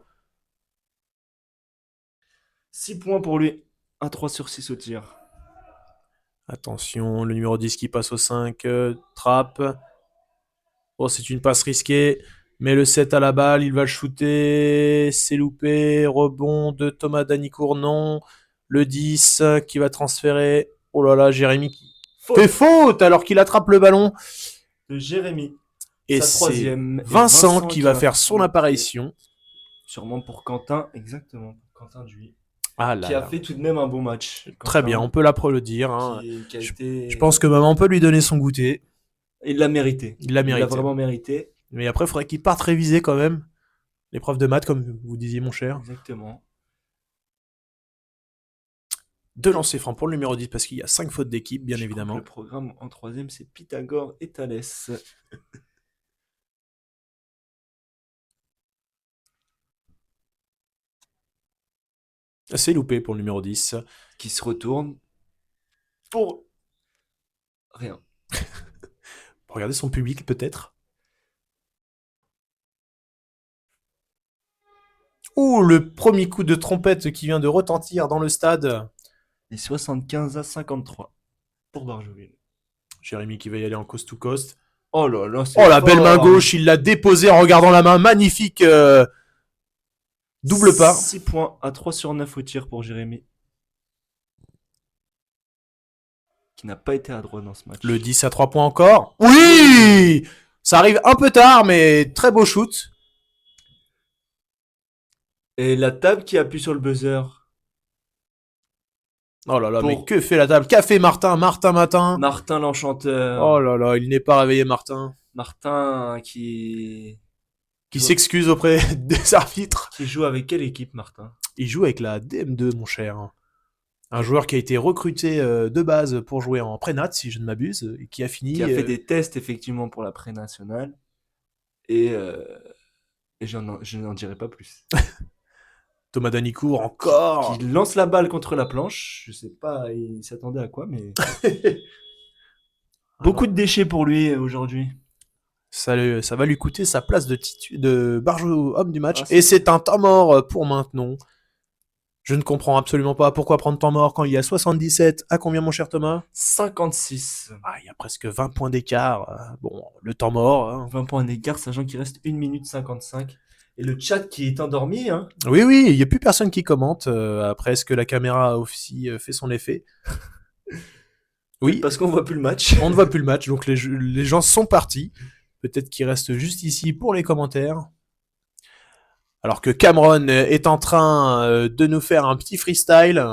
6 points pour lui. 1 3 sur 6 au tir. Attention, le numéro 10 qui passe au 5, trappe. Oh, c'est une passe risquée. Mais le 7 à la balle, il va le shooter. C'est loupé. Rebond de Thomas Danicourt, non. Le 10 qui va transférer. Oh là là, Jérémy. fait faute alors qu'il attrape le ballon. de Jérémy. Et Sa c'est troisième. Et Vincent qui va faire son marquer. apparition. Sûrement pour Quentin, exactement. Quentin Duy. Ah là Qui a là. fait tout de même un bon match. Très Quentin, bien, on peut l'applaudir. Hein. qui a été... Je pense que maman peut lui donner son goûter. Il l'a mérité. Il l'a mérité. Il l'a vraiment mérité. Mais après, il faudrait qu'il parte réviser quand même. L'épreuve de maths, comme vous disiez, mon cher. Exactement. 2 lancers francs pour le numéro 10 parce qu'il y a 5 fautes d'équipe, bien évidemment. Le programme en troisième, c'est Pythagore et Thalès. C'est loupé pour le numéro 10. Qui se retourne pour rien. Regardez son public, peut-être. Ouh, le premier coup de trompette qui vient de retentir dans le stade. Et 75-53 pour Barjoville. Jérémy qui va y aller en coast to coast. Oh là là, oh la belle main gauche, il l'a déposée en regardant la main. Magnifique double pas. 6 points à 3 sur 9 au tir pour Jérémy. Qui n'a pas été à droite dans ce match. Le 10 à 3 points encore. Oui, ça arrive un peu tard, mais très beau shoot. Et la table qui appuie sur le buzzer. Oh là là, mais que fait la table? Qu'a fait Martin? Matin. Martin l'enchanteur. Oh là là, il n'est pas réveillé, Martin. Martin qui s'excuse auprès des arbitres. Qui joue avec quelle équipe, Martin? Il joue avec la DM2, mon cher. Un joueur qui a été recruté de base pour jouer en pré-nat, si je ne m'abuse, et qui a fini... Qui a fait des tests, effectivement, pour la pré-nationale. Et je n'en dirai pas plus. Thomas Danicourt, encore qui lance la balle contre la planche. Je sais pas, il s'attendait à quoi, mais... Beaucoup de déchets pour lui aujourd'hui. Ça va lui coûter sa place de Barjot homme du match. Et c'est un temps mort pour Maintenon. Je ne comprends absolument pas pourquoi prendre temps mort quand il y a 77. À combien, mon cher Thomas? 56. Ah, il y a presque 20 points d'écart. Bon, le temps mort. Hein. 20 points d'écart, sachant qu'il reste 1 minute 55. Et le chat qui est endormi. Hein. Oui, il n'y a plus personne qui commente. Après, est-ce que la caméra a aussi fait son effet? Oui. Parce qu'on voit plus le match. On ne voit plus le match, donc les gens sont partis. Peut-être qu'ils restent juste ici pour les commentaires. Alors que Cameron est en train de nous faire un petit freestyle.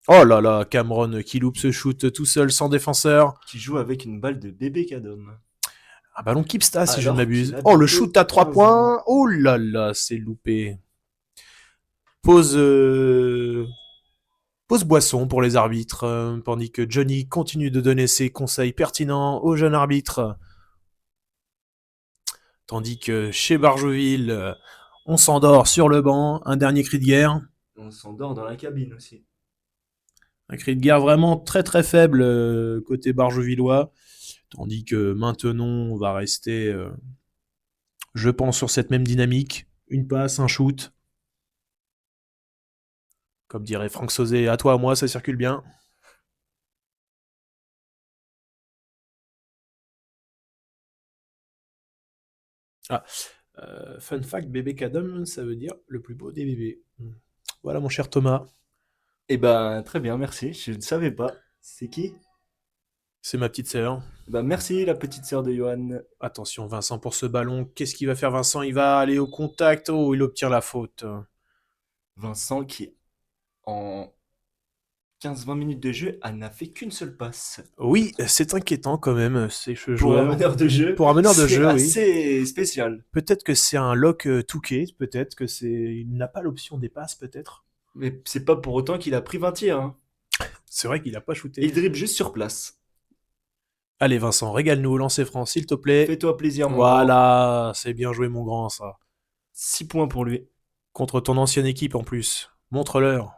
Oh là là, Cameron qui loupe ce shoot tout seul, sans défenseur. Qui joue avec une balle de bébé Cadom. Un ballon Kipsta, si je ne m'abuse. Oh, le shoot à 3 points. Oh là là, c'est loupé. Pause boisson pour les arbitres, tandis que Johnny continue de donner ses conseils pertinents aux jeunes arbitres. Tandis que chez Barjoville, on s'endort sur le banc, un dernier cri de guerre. On s'endort dans la cabine aussi. Un cri de guerre vraiment très très faible côté barjovillois. Tandis que maintenant, on va rester, je pense, sur cette même dynamique. Une passe, un shoot. Comme dirait Franck Sauzet, à toi, à moi, ça circule bien. Ah, fun fact, bébé Cadom, ça veut dire le plus beau des bébés. Voilà, mon cher Thomas. Eh ben, très bien, merci. Je ne savais pas. C'est qui? C'est ma petite sœur. Merci, la petite sœur de Johan. Attention, Vincent, pour ce ballon. Qu'est-ce qu'il va faire, Vincent? Il va aller au contact. Oh, il obtient la faute. Vincent qui, en 15-20 minutes de jeu, n'a fait qu'une seule passe. Oui, c'est inquiétant quand même, ces joueurs. Pour un meneur de jeu. Pour un meneur de jeu, oui. C'est assez spécial. Peut-être que c'est un lock Touquet, peut-être que il n'a pas l'option des passes, peut-être. Mais c'est pas pour autant qu'il a pris 20 tirs. Hein. C'est vrai qu'il a pas shooté. Il dribble juste sur place. Allez Vincent, régale-nous, lancez franc, s'il te plaît. Fais-toi plaisir, mon Voilà, c'est bien joué mon grand, ça. 6 points pour lui. Contre ton ancienne équipe en plus. Montre-leur.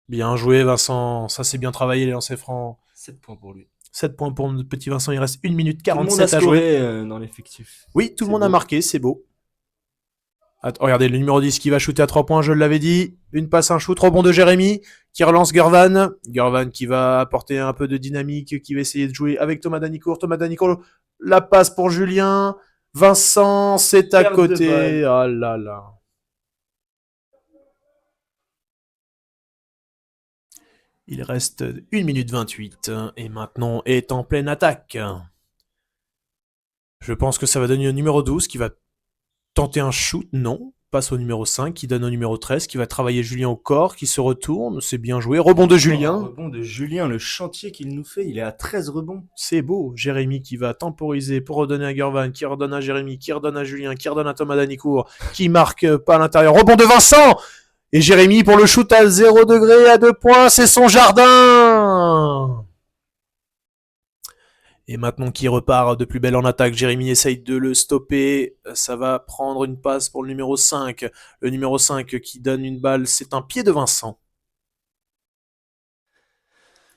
Bien joué Vincent, ça c'est bien travaillé les lancers francs. 7 points pour lui. 7 points pour notre petit Vincent, il reste 1 minute 47 à jouer. Tout le monde a scoré dans l'effectif. Oui, tout le monde a marqué, c'est beau. Attends, regardez, le numéro 10 qui va shooter à 3 points, je l'avais dit. Une passe, un shoot, rebond de Jérémy, qui relance Gervan. Gervan qui va apporter un peu de dynamique, qui va essayer de jouer avec Thomas Danicourt. Thomas Danicourt, la passe pour Julien. Vincent, c'est à côté. Oh là là. Il reste 1 minute 28 et maintenant est en pleine attaque. Je pense que ça va donner au numéro 12 qui va tenter un shoot, non. Passe au numéro 5 qui donne au numéro 13 qui va travailler Julien au corps, qui se retourne, c'est bien joué. Rebond de Julien. Rebond de Julien, le chantier qu'il nous fait, il est à 13 rebonds. C'est beau. Jérémy qui va temporiser pour redonner à Gervan, qui redonne à Jérémy, qui redonne à Julien, qui redonne à Thomas Danicourt, qui marque pas à l'intérieur. Rebond de Vincent. Et Jérémy pour le shoot à 0 degré, à 2 points, c'est son jardin. Et maintenant qui repart de plus belle en attaque, Jérémy essaye de le stopper. Ça va prendre une passe pour le numéro 5. Le numéro 5 qui donne une balle, c'est un pied de Vincent.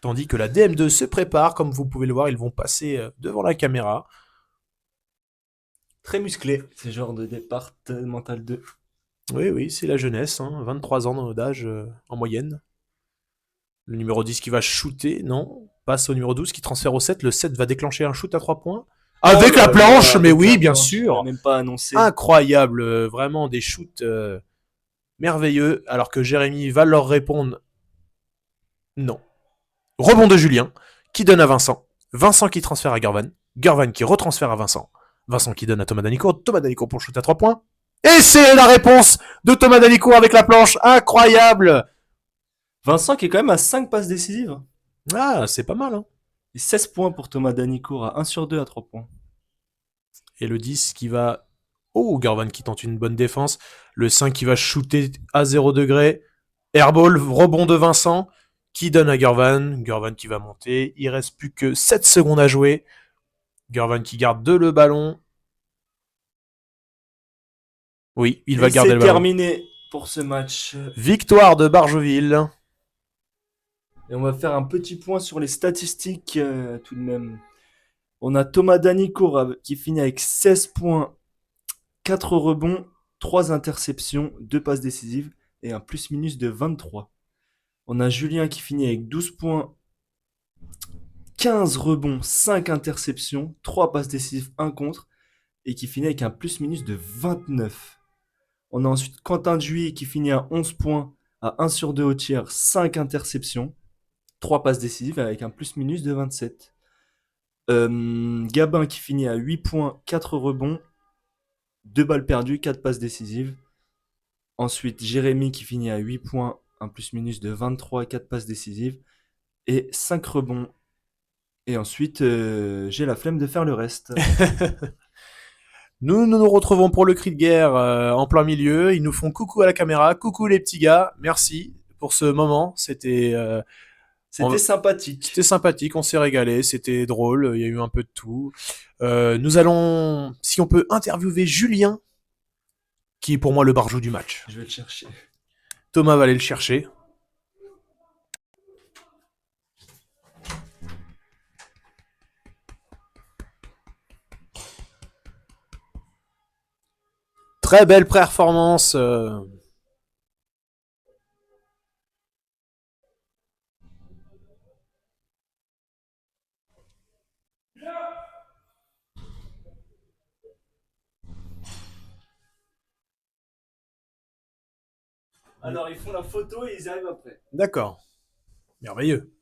Tandis que la DM2 se prépare, comme vous pouvez le voir, ils vont passer devant la caméra. Très musclé, ce genre de départemental 2. Oui, c'est la jeunesse, 23 ans d'âge en moyenne. Le numéro 10 qui va shooter, non. Passe au numéro 12 qui transfère au 7. Le 7 va déclencher un shoot à 3 points. Avec la planche, mais oui, bien sûr. Même pas annoncé. Incroyable, vraiment des shoots merveilleux, alors que Jérémy va leur répondre non. Rebond de Julien, qui donne à Vincent. Vincent qui transfère à Gervan. Gervan qui retransfère à Vincent. Vincent qui donne à Thomas Danicourt. Thomas Danicourt pour le shoot à 3 points. Et c'est la réponse de Thomas Danicourt avec la planche. Incroyable. Vincent qui est quand même à 5 passes décisives. Ah, c'est pas mal, Et 16 points pour Thomas Danicourt à 1 sur 2 à 3 points. Et le 10 qui va... Oh, Gervan qui tente une bonne défense. Le 5 qui va shooter à 0 degré. Airball, rebond de Vincent, qui donne à Gervan. Gervan qui va monter. Il reste plus que 7 secondes à jouer. Gervan qui garde le ballon. Oui, il va garder le ballon. C'est terminé pour ce match. Victoire de Barjeville. Et on va faire un petit point sur les statistiques tout de même. On a Thomas Danicourt qui finit avec 16 points, 4 rebonds, 3 interceptions, 2 passes décisives et un plus-minus de 23. On a Julien qui finit avec 12 points, 15 rebonds, 5 interceptions, 3 passes décisives, 1 contre et qui finit avec un plus-minus de 29. On a ensuite Quentin Duy qui finit à 11 points, à 1 sur 2 au tiers, 5 interceptions, 3 passes décisives avec un plus-minus de 27. Gabin qui finit à 8 points, 4 rebonds, 2 balles perdues, 4 passes décisives. Ensuite, Jérémy qui finit à 8 points, un plus-minus de 23, 4 passes décisives et 5 rebonds. Et ensuite, j'ai la flemme de faire le reste. Nous retrouvons pour le cri de guerre en plein milieu. Ils nous font coucou à la caméra. Coucou les petits gars. Merci pour ce moment. C'était sympathique. C'était sympathique, on s'est régalé, c'était drôle, il y a eu un peu de tout. Nous allons, si on peut, interviewer Julien, qui est pour moi le barjou du match. Je vais le chercher. Thomas va aller le chercher. Très belle performance. Alors, ils font la photo et ils arrivent après. D'accord. Merveilleux.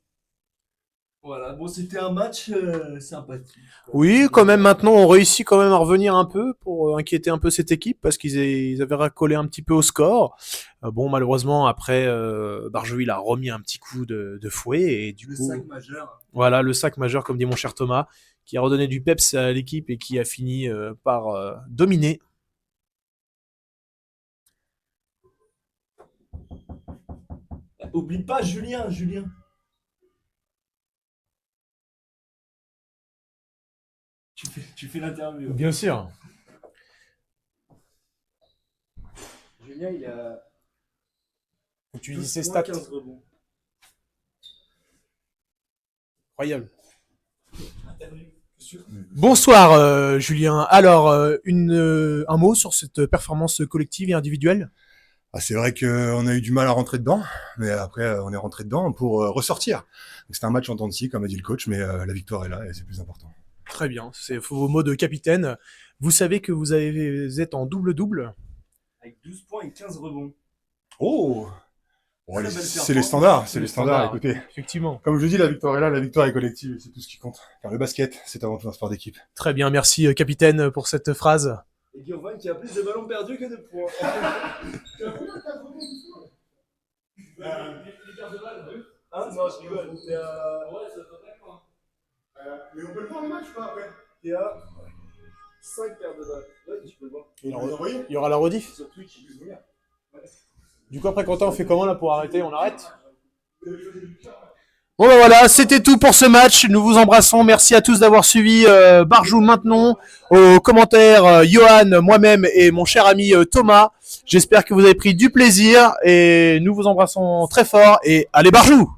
Voilà, bon, c'était un match sympathique. Oui, quand même, maintenant, on réussit quand même à revenir un peu pour inquiéter un peu cette équipe parce qu'ils avaient racolé un petit peu au score. Bon, malheureusement, après, Barjeville a remis un petit coup de fouet et du coup... Le sac majeur. Voilà, le sac majeur, comme dit mon cher Thomas, qui a redonné du peps à l'équipe et qui a fini par dominer. Oublie pas Julien. Tu fais l'interview. Bien sûr. Julien, il a. Tu dis ses stats. 15 rebonds. Incroyable. Bonsoir Julien. Alors, un mot sur cette performance collective et individuelle? C'est vrai qu'on a eu du mal à rentrer dedans, mais après on est rentré dedans pour ressortir. C'était un match en temps de scie, comme a dit le coach, mais la victoire est là et c'est plus important. Très bien, c'est vos mots de capitaine. Vous savez que vous êtes en double-double. Avec 12 points et 15 rebonds. Oh, Bon, Très belle c'est les standards, c'est les standards. Écoutez, Effectivement. comme je dis, la victoire est là, la victoire est collective, et c'est tout ce qui compte. Car le basket, c'est avant tout un sport d'équipe. Très bien, merci capitaine pour cette phrase. Et Giovanni qui a plus de ballons perdus que de points. Ah non, je rigole. Mais on peut le voir le match, pas après. T'es à 5 paires de balles. Ouais, tu peux le voir. Il y aura la rediff. Sur Twitch. Du coup, après, Quentin, on fait comment là pour arrêter? On arrête? Bon ben voilà, c'était tout pour ce match. Nous vous embrassons. Merci à tous d'avoir suivi Barjoul Maintenon. Aux commentaires, Johan, moi-même et mon cher ami Thomas. J'espère que vous avez pris du plaisir et nous vous embrassons très fort. Et allez Barjou!